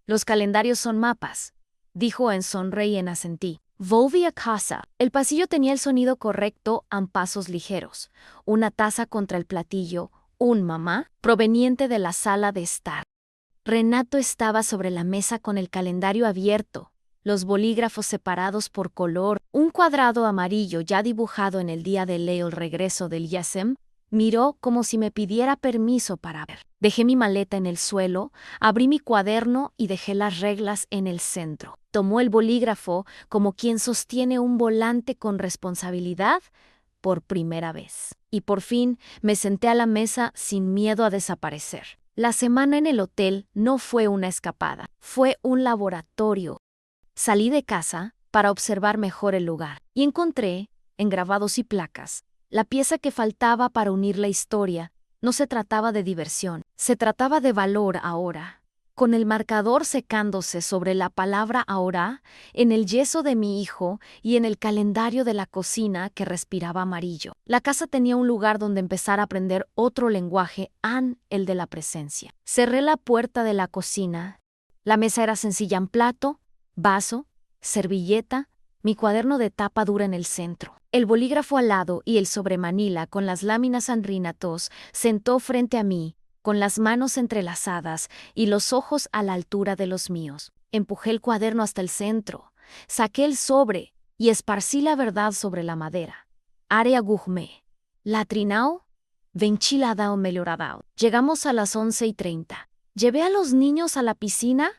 Los calendarios son mapas, dijo en sonreí en asentí. Volví a casa. El pasillo tenía el sonido correcto a pasos ligeros. Una taza contra el platillo, un mamá, proveniente de la sala de estar. Renato estaba sobre la mesa con el calendario abierto, los bolígrafos separados por color, un cuadrado amarillo ya dibujado en el día de Leo el regreso del Yasem. Miró como si me pidiera permiso para ver. Dejé mi maleta en el suelo, abrí mi cuaderno y dejé las reglas en el centro. Tomó el bolígrafo como quien sostiene un volante con responsabilidad por primera vez. Y por fin me senté a la mesa sin miedo a desaparecer. La semana en el hotel no fue una escapada, fue un laboratorio. Salí de casa para observar mejor el lugar y encontré, en grabados y placas, la pieza que faltaba para unir la historia. No se trataba de diversión, se trataba de valor ahora. Con el marcador secándose sobre la palabra ahora, en el yeso de mi hijo y en el calendario de la cocina que respiraba amarillo. La casa tenía un lugar donde empezar a aprender otro lenguaje, el de la presencia. Cerré la puerta de la cocina. La mesa era sencilla en plato, vaso, servilleta, mi cuaderno de tapa dura en el centro. El bolígrafo al lado y el sobremanila con las láminas Renato sentó frente a mí, con las manos entrelazadas y los ojos a la altura de los míos. Empujé el cuaderno hasta el centro, saqué el sobre y esparcí la verdad sobre la madera. Área Gugme. Latrinao, venchiladao melhoradao. Llegamos a las 11:30. Llevé a los niños a la piscina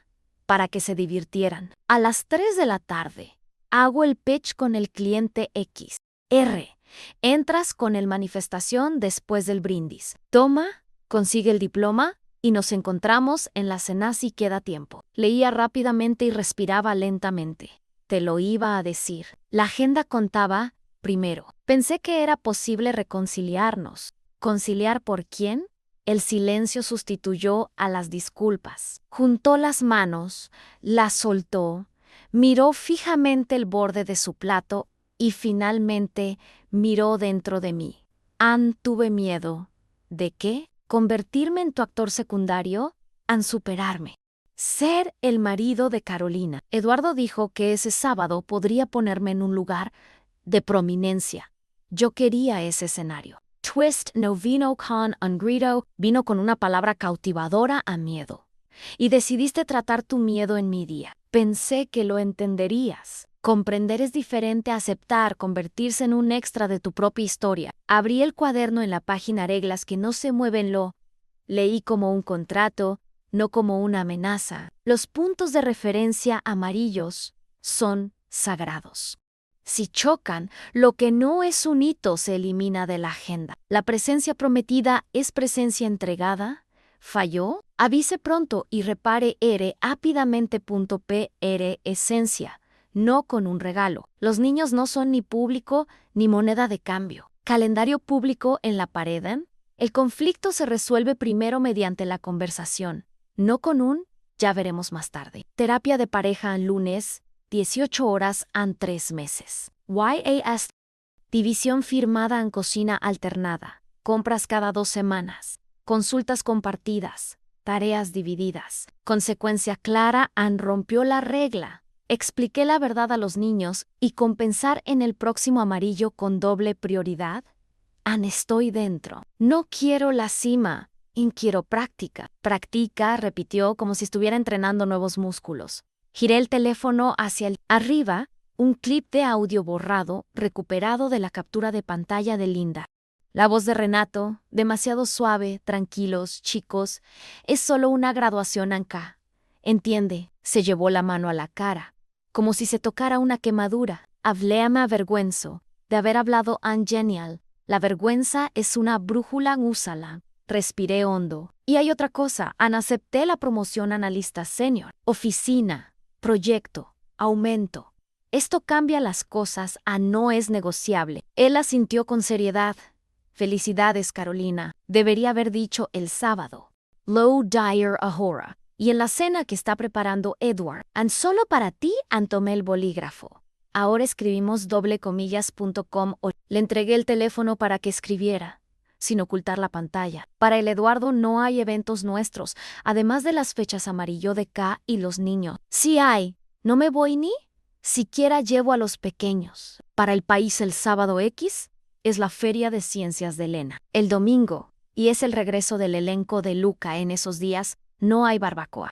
para que se divirtieran. A las 3 de la tarde, hago el pitch con el cliente X. R. Entras con el manifestación después del brindis. Toma, consigue el diploma y nos encontramos en la cena si queda tiempo. Leía rápidamente y respiraba lentamente. Te lo iba a decir. La agenda contaba, primero. Pensé que era posible reconciliarnos. ¿Conciliar por quién? El silencio sustituyó a las disculpas. Juntó las manos, las soltó, miró fijamente el borde de su plato y finalmente miró dentro de mí. Ann, tuve miedo. ¿De qué? ¿Convertirme en tu actor secundario? Ann, superarme. Ser el marido de Carolina. Eduardo dijo que ese sábado podría ponerme en un lugar de prominencia. Yo quería ese escenario. Twist no vino con un grito, vino con una palabra cautivadora a miedo. Y decidiste tratar tu miedo en mi día. Pensé que lo entenderías. Comprender es diferente a aceptar, convertirse en un extra de tu propia historia. Abrí el cuaderno en la página reglas que no se mueven. Lo leí como un contrato, no como una amenaza. Los puntos de referencia amarillos son sagrados. Si chocan, lo que no es un hito se elimina de la agenda. La presencia prometida es presencia entregada. ¿Falló? Avise pronto y repare rápidamente. PR esencia, no con un regalo. Los niños no son ni público ni moneda de cambio. Calendario público en la pared. El conflicto se resuelve primero mediante la conversación, no con un ya veremos más tarde. Terapia de pareja en lunes, 18 horas en 3 meses. YAS. División firmada en cocina alternada. Compras cada 2 semanas. Consultas compartidas. Tareas divididas. Consecuencia clara, Ann rompió la regla. Expliqué la verdad a los niños y compensar en el próximo amarillo con doble prioridad. Ann, estoy dentro. No quiero la cima. Quiero práctica. Practica, repitió como si estuviera entrenando nuevos músculos. Giré el teléfono hacia el arriba, un clip de audio borrado, recuperado de la captura de pantalla de Linda. La voz de Renato, demasiado suave, tranquilos, chicos, es solo una graduación acá. Entiende, se llevó la mano a la cara, como si se tocara una quemadura. Hablé, me avergüenzo de haber hablado en genial. La vergüenza es una brújula, úsala. Respiré hondo. Y hay otra cosa, acepté la promoción analista senior. Oficina, proyecto, aumento. Esto cambia las cosas, no es negociable. Él asintió con seriedad. Felicidades, Carolina. Debería haber dicho el sábado. Low Dyer ahora. Y en la cena que está preparando Edward. Solo para ti, tomé el bolígrafo. Ahora escribimos _comillas.com. Le entregué el teléfono para que escribiera, sin ocultar la pantalla. Para el Eduardo no hay eventos nuestros, además de las fechas amarillo de K y los niños. Sí hay. No me voy ni siquiera llevo a los pequeños. Para el país el sábado X es la Feria de Ciencias de Elena. El domingo, y es el regreso del elenco de Luca en esos días, no hay barbacoa.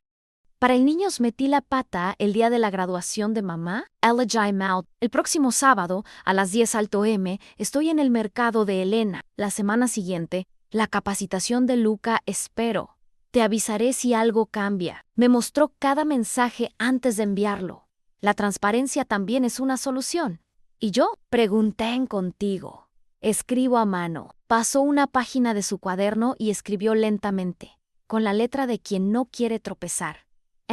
Para el niños metí la pata el día de la graduación de mamá. Elegy Mouth. El próximo sábado, a las 10 alto M, estoy en el mercado de Elena. La semana siguiente, la capacitación de Luca, espero. Te avisaré si algo cambia. Me mostró cada mensaje antes de enviarlo. La transparencia también es una solución. Y yo pregunté en contigo. Escribo a mano. Pasó una página de su cuaderno y escribió lentamente, con la letra de quien no quiere tropezar.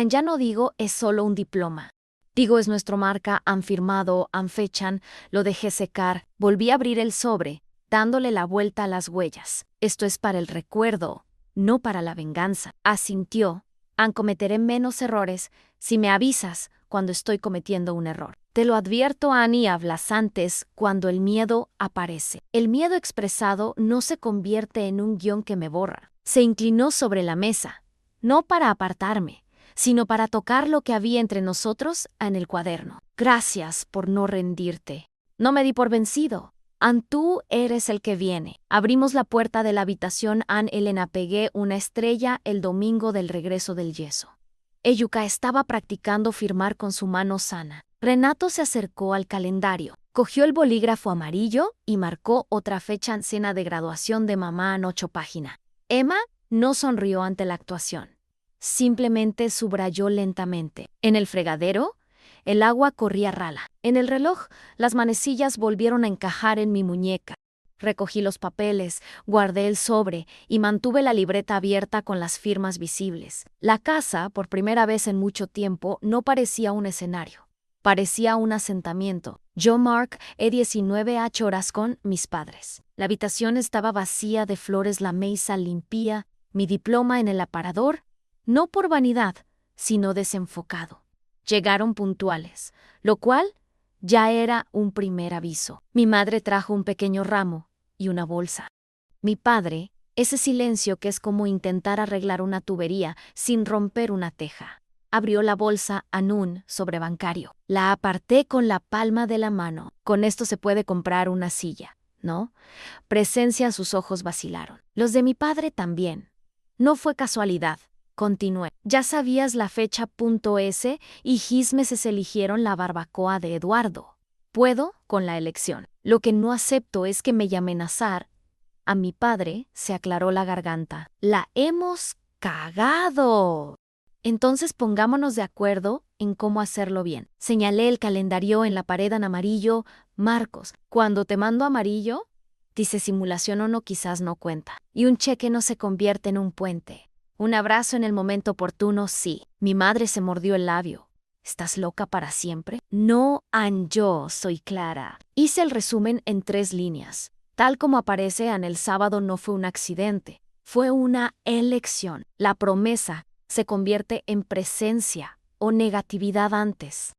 Ya no digo es solo un diploma. Digo es nuestro marca, han firmado, han fechan, lo dejé secar, volví a abrir el sobre, dándole la vuelta a las huellas. Esto es para el recuerdo, no para la venganza. Asintió. Cometeré menos errores si me avisas cuando estoy cometiendo un error. Te lo advierto, Annie, hablas antes cuando el miedo aparece. El miedo expresado no se convierte en un guión que me borra. Se inclinó sobre la mesa, no para apartarme, sino para tocar lo que había entre nosotros en el cuaderno. Gracias por no rendirte. No me di por vencido. Tú eres el que viene. Abrimos la puerta de la habitación. Elena, pegué una estrella el domingo del regreso del yeso. Eyuka estaba practicando firmar con su mano sana. Renato se acercó al calendario, cogió el bolígrafo amarillo y marcó otra fecha en cena de graduación de mamá en 8 páginas. Emma no sonrió ante la actuación. Simplemente subrayó lentamente. En el fregadero, el agua corría rala. En el reloj, las manecillas volvieron a encajar en mi muñeca. Recogí los papeles, guardé el sobre y mantuve la libreta abierta con las firmas visibles. La casa, por primera vez en mucho tiempo, no parecía un escenario. Parecía un asentamiento. Yo, Mark, he 19 horas con mis padres. La habitación estaba vacía de flores, la mesa limpia, mi diploma en el aparador, no por vanidad, sino desenfocado. Llegaron puntuales, lo cual ya era un primer aviso. Mi madre trajo un pequeño ramo y una bolsa. Mi padre, ese silencio que es como intentar arreglar una tubería sin romper una teja. Abrió la bolsa Anún sobre bancario. La aparté con la palma de la mano. Con esto se puede comprar una silla, ¿no? Presencia, sus ojos vacilaron. Los de mi padre también. No fue casualidad. Continué. Ya sabías la fecha .s y Gismeses eligieron la barbacoa de Eduardo. Puedo con la elección. Lo que no acepto es que me amenazar. A mi padre se aclaró la garganta. ¡La hemos cagado! Entonces pongámonos de acuerdo en cómo hacerlo bien. Señalé el calendario en la pared en amarillo. Marcos, cuando te mando amarillo, dice simulación o no, quizás no cuenta. Y un cheque no se convierte en un puente. Un abrazo en el momento oportuno, sí. Mi madre se mordió el labio. ¿Estás loca para siempre? No, yo soy Clara. Hice el resumen en 3 líneas. Tal como aparece en el sábado, no fue un accidente. Fue una elección. La promesa se convierte en presencia o negatividad antes.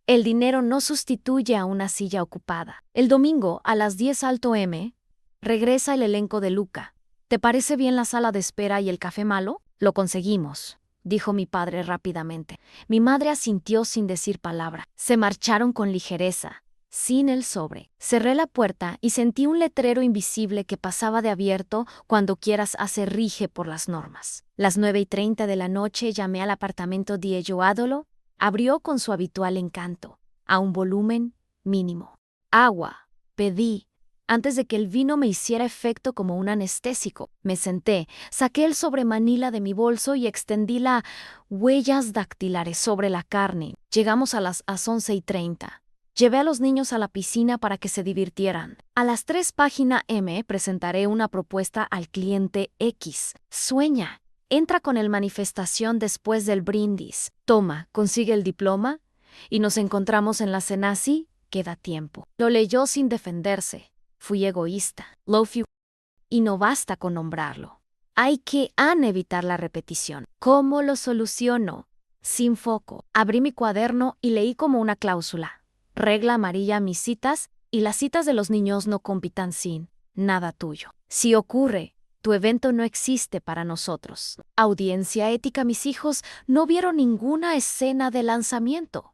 El dinero no sustituye a una silla ocupada. El domingo, a las 10 alto M, regresa el elenco de Luca. ¿Te parece bien la sala de espera y el café malo? Lo conseguimos, dijo mi padre rápidamente. Mi madre asintió sin decir palabra. Se marcharon con ligereza, sin el sobre. Cerré la puerta y sentí un letrero invisible que pasaba de abierto cuando quieras hacer rige por las normas. Las 9:30 de la noche llamé al apartamento de Adolo. Abrió con su habitual encanto, a un volumen mínimo. Agua, pedí. Antes de que el vino me hiciera efecto como un anestésico, me senté, saqué el sobremanila de mi bolso y extendí las huellas dactilares sobre la carne. Llegamos a las 11:30. Llevé a los niños a la piscina para que se divirtieran. A las 3 página M presentaré una propuesta al cliente X. Sueña. Entra con el manifestación después del brindis. Toma, consigue el diploma y nos encontramos en la cena. Sí, queda tiempo. Lo leyó sin defenderse. Fui egoísta. Y no basta con nombrarlo. Hay que evitar la repetición. ¿Cómo lo soluciono? Sin foco. Abrí mi cuaderno y leí como una cláusula. Regla amarilla: mis citas y las citas de los niños no compitan sin nada tuyo. Si ocurre, tu evento no existe para nosotros. Audiencia ética: mis hijos no vieron ninguna escena de lanzamiento.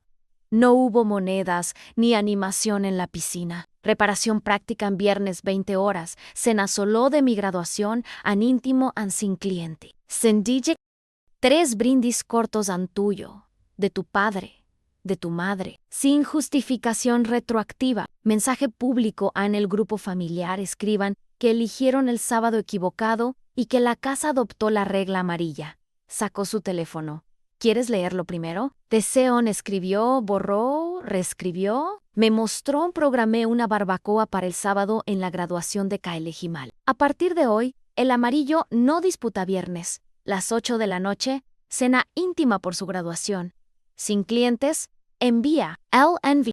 No hubo monedas ni animación en la piscina. Reparación práctica en viernes 20 horas. Cena solo de mi graduación, an íntimo an sin cliente. Sendille 3 brindis cortos an tuyo, de tu padre, de tu madre. Sin justificación retroactiva. Mensaje público en el grupo familiar. Escriban que eligieron el sábado equivocado y que la casa adoptó la regla amarilla. Sacó su teléfono. ¿Quieres leerlo primero? Deseon escribió, borró, reescribió. Me mostró, programé una barbacoa para el sábado en la graduación de Kaelejimal. A partir de hoy, el amarillo no disputa viernes. Las 8 de la noche, cena íntima por su graduación. Sin clientes, envía LNV.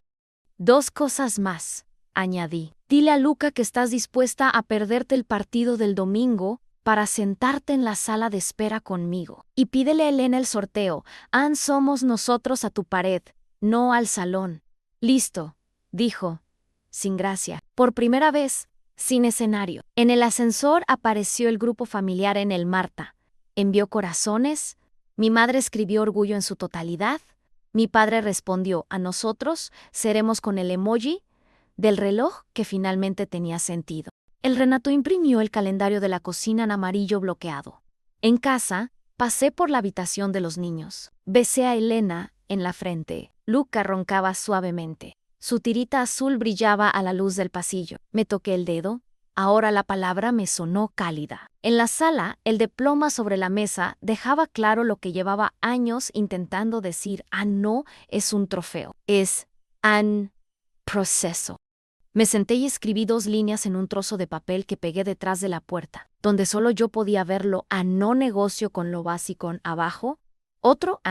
2 cosas más, añadí. Dile a Luca que estás dispuesta a perderte el partido del domingo para sentarte en la sala de espera conmigo. Y pídele a Elena el sorteo. Somos nosotros a tu pared, no al salón. Listo, dijo, sin gracia. Por primera vez, sin escenario. En el ascensor apareció el grupo familiar en el Marta. Envió corazones. Mi madre escribió orgullo en su totalidad. Mi padre respondió: a nosotros seremos con el emoji del reloj que finalmente tenía sentido. El Renato imprimió el calendario de la cocina en amarillo bloqueado. En casa, pasé por la habitación de los niños. Besé a Elena en la frente. Luca roncaba suavemente. Su tirita azul brillaba a la luz del pasillo. Me toqué el dedo. Ahora la palabra me sonó cálida. En la sala, el diploma sobre la mesa dejaba claro lo que llevaba años intentando decir. No es un trofeo. Es un proceso. Me senté y escribí 2 líneas en un trozo de papel que pegué detrás de la puerta, donde solo yo podía verlo. No negocio con lo básico abajo. Otro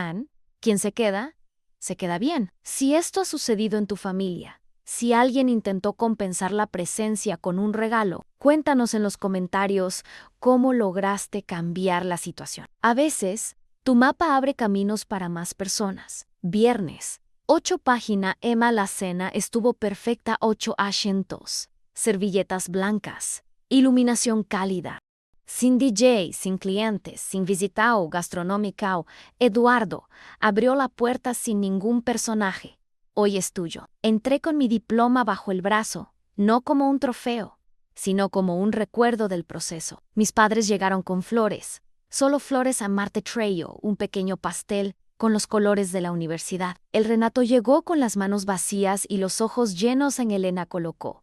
quien se queda, Se queda bien. Si esto ha sucedido en tu familia, si alguien intentó compensar la presencia con un regalo, cuéntanos en los comentarios cómo lograste cambiar la situación. A veces, tu mapa abre caminos para más personas. Viernes, 8 página Emma la cena estuvo perfecta 8 asientos. Servilletas blancas. Iluminación cálida. Sin DJ, sin clientes, sin visitao gastronómicao, Eduardo abrió la puerta sin ningún personaje. Hoy es tuyo. Entré con mi diploma bajo el brazo, no como un trofeo, sino como un recuerdo del proceso. Mis padres llegaron con flores, solo flores a Marte Trail, un pequeño pastel con los colores de la universidad. El Renato llegó con las manos vacías y los ojos llenos en Elena colocó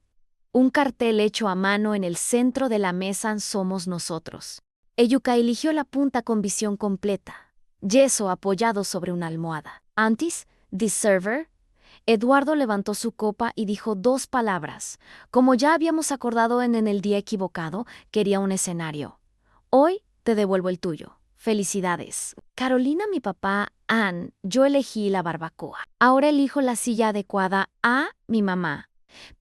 un cartel hecho a mano en el centro de la mesa. Somos nosotros. Eyuka eligió la punta con visión completa. Yeso apoyado sobre una almohada. Antes, the server. Eduardo levantó su copa y dijo 2 palabras. Como ya habíamos acordado en el día equivocado, quería un escenario. Hoy te devuelvo el tuyo. Felicidades. Carolina, mi papá, Ann, yo elegí la barbacoa. Ahora elijo la silla adecuada a mi mamá.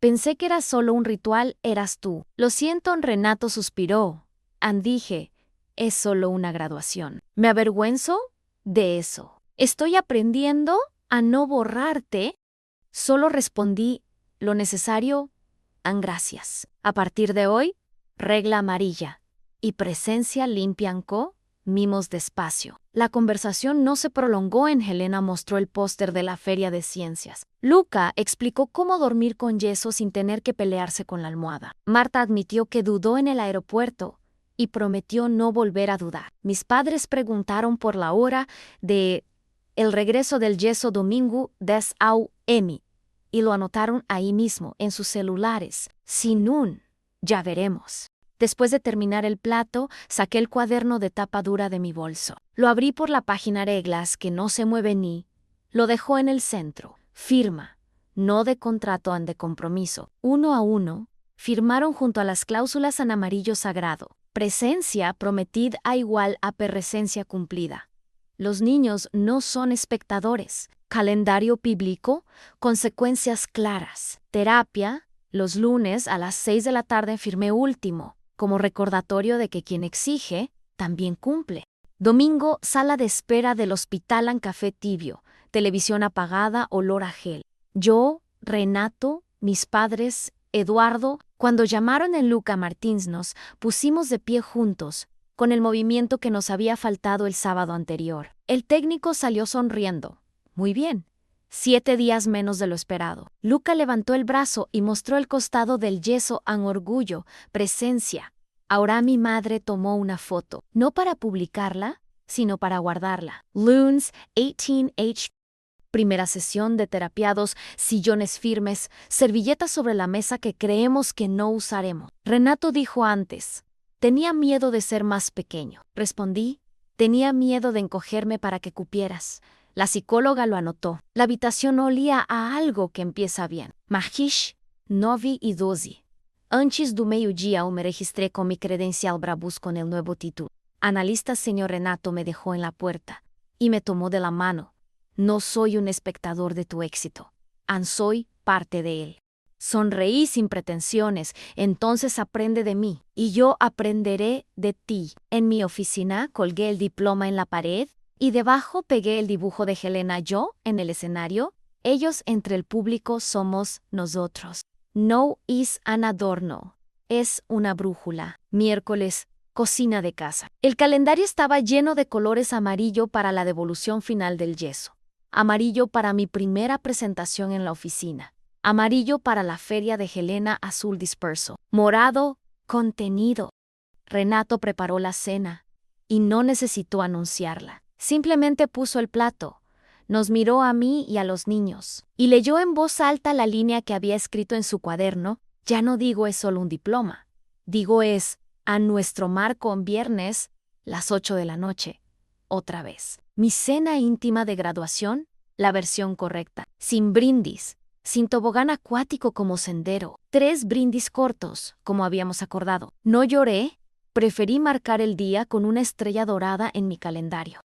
Pensé que era solo un ritual, eras tú. Lo siento, Renato suspiró. Ann dije, es solo una graduación. ¿Me avergüenzo de eso? ¿Estoy aprendiendo a no borrarte? Solo respondí lo necesario, Ann, gracias. A partir de hoy, regla amarilla. Y presencia limpianco, mimos despacio. La conversación no se prolongó. Helena mostró el póster de la Feria de Ciencias. Luca explicó cómo dormir con yeso sin tener que pelearse con la almohada. Marta admitió que dudó en el aeropuerto y prometió no volver a dudar. Mis padres preguntaron por la hora de el regreso del yeso domingo des au Emi y lo anotaron ahí mismo en sus celulares. Sin un ya veremos. Después de terminar el plato, saqué el cuaderno de tapa dura de mi bolso. Lo abrí por la página reglas que no se mueve ni. Lo dejó en el centro. Firma. No de contrato and de compromiso. 1 a 1. Firmaron junto a las cláusulas en amarillo sagrado. Presencia prometida a igual a presencia cumplida. Los niños no son espectadores. Calendario bíblico, consecuencias claras. Terapia, los lunes a las 6 de la tarde firmé último, como recordatorio de que quien exige, también cumple. Domingo, sala de espera del hospital en café tibio, televisión apagada, olor a gel. Yo, Renato, mis padres, Eduardo, cuando llamaron en Luca Martins nos pusimos de pie juntos, con el movimiento que nos había faltado el sábado anterior. El técnico salió sonriendo. Muy bien. 7 días menos de lo esperado. Luca levantó el brazo y mostró el costado del yeso en orgullo, presencia. Ahora mi madre tomó una foto, no para publicarla, sino para guardarla. Lunes 18H. Primera sesión de terapiados, sillones firmes, servilletas sobre la mesa que creemos que no usaremos. Renato dijo antes, tenía miedo de ser más pequeño. Respondí, tenía miedo de encogerme para que cupieras. La psicóloga lo anotó. La habitación olía a algo que empieza bien. Magish, 9 y 12. Antes do meio-dia me registré con mi credencial Brabus con el nuevo título. Analista señor Renato me dejó en la puerta y me tomó de la mano. No soy un espectador de tu éxito. Soy parte de él. Sonreí sin pretensiones, entonces aprende de mí y yo aprenderé de ti. En mi oficina colgué el diploma en la pared y debajo pegué el dibujo de Helena. Yo, en el escenario, ellos entre el público somos nosotros. No es un adorno, es una brújula. Miércoles, cocina de casa. El calendario estaba lleno de colores amarillo para la devolución final del yeso. Amarillo para mi primera presentación en la oficina. Amarillo para la feria de Helena, azul disperso. Morado, contenido. Renato preparó la cena y no necesitó anunciarla. Simplemente puso el plato, nos miró a mí y a los niños, y leyó en voz alta la línea que había escrito en su cuaderno. Ya no digo es solo un diploma, digo es a nuestro marco en viernes, las 8 de la noche. Otra vez. Mi cena íntima de graduación, la versión correcta, sin brindis, sin tobogán acuático como sendero, 3 brindis cortos, como habíamos acordado. No lloré, preferí marcar el día con una estrella dorada en mi calendario.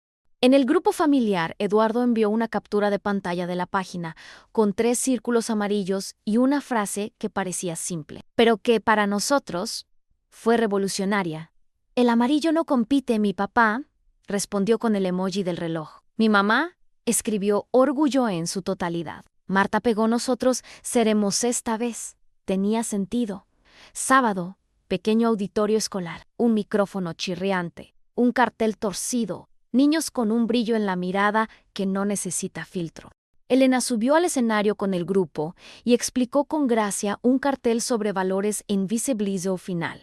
En el grupo familiar, Eduardo envió una captura de pantalla de la página, con 3 círculos amarillos y una frase que parecía simple, pero que para nosotros fue revolucionaria. El amarillo no compite, mi papá, respondió con el emoji del reloj. Mi mamá escribió orgullo en su totalidad. Marta pegó nosotros seremos esta vez. Tenía sentido. Sábado, pequeño auditorio escolar, un micrófono chirriante, un cartel torcido, niños con un brillo en la mirada que no necesita filtro. Elena subió al escenario con el grupo y explicó con gracia un cartel sobre valores invisibilizo final.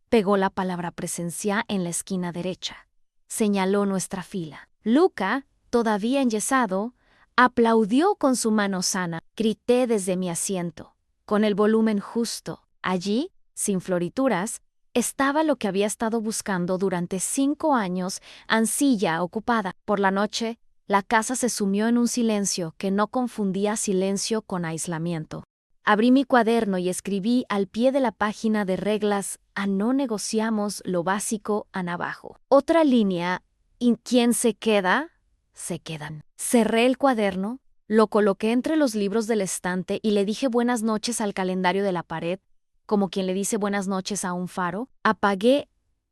Pegó la palabra presencia en la esquina derecha. Señaló nuestra fila. Luca, todavía enyesado, aplaudió con su mano sana. Grité desde mi asiento, con el volumen justo. Allí, sin florituras, estaba lo que había estado buscando durante 5 años, ansilla ocupada. Por la noche, la casa se sumió en un silencio que no confundía silencio con aislamiento. Abrí mi cuaderno y escribí al pie de la página de reglas a no negociamos lo básico a abajo. Otra línea, ¿y quién se queda? Se quedan. Cerré el cuaderno, lo coloqué entre los libros del estante y le dije buenas noches al calendario de la pared, como quien le dice buenas noches a un faro. Apagué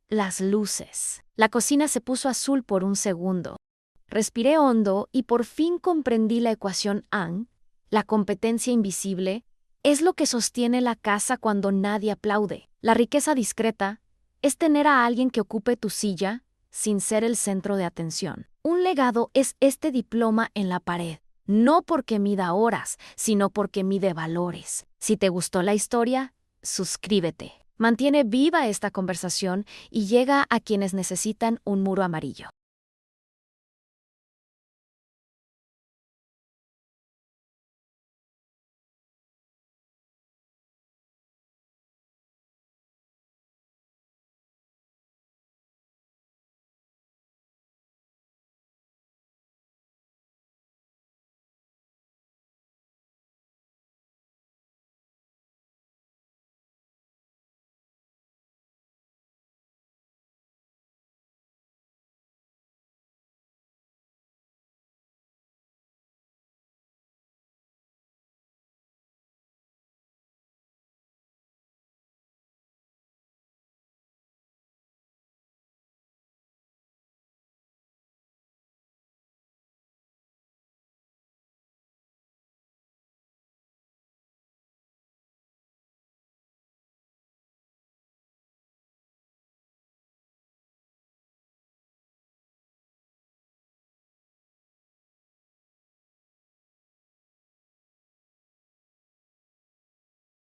las luces. La cocina se puso azul por un segundo. Respiré hondo y por fin comprendí la ecuación ANG, la competencia invisible, es lo que sostiene la casa cuando nadie aplaude. La riqueza discreta es tener a alguien que ocupe tu silla sin ser el centro de atención. Un legado es este diploma en la pared, no porque mida horas, sino porque mide valores. Si te gustó la historia, suscríbete. Mantiene viva esta conversación y llega a quienes necesitan un muro amarillo.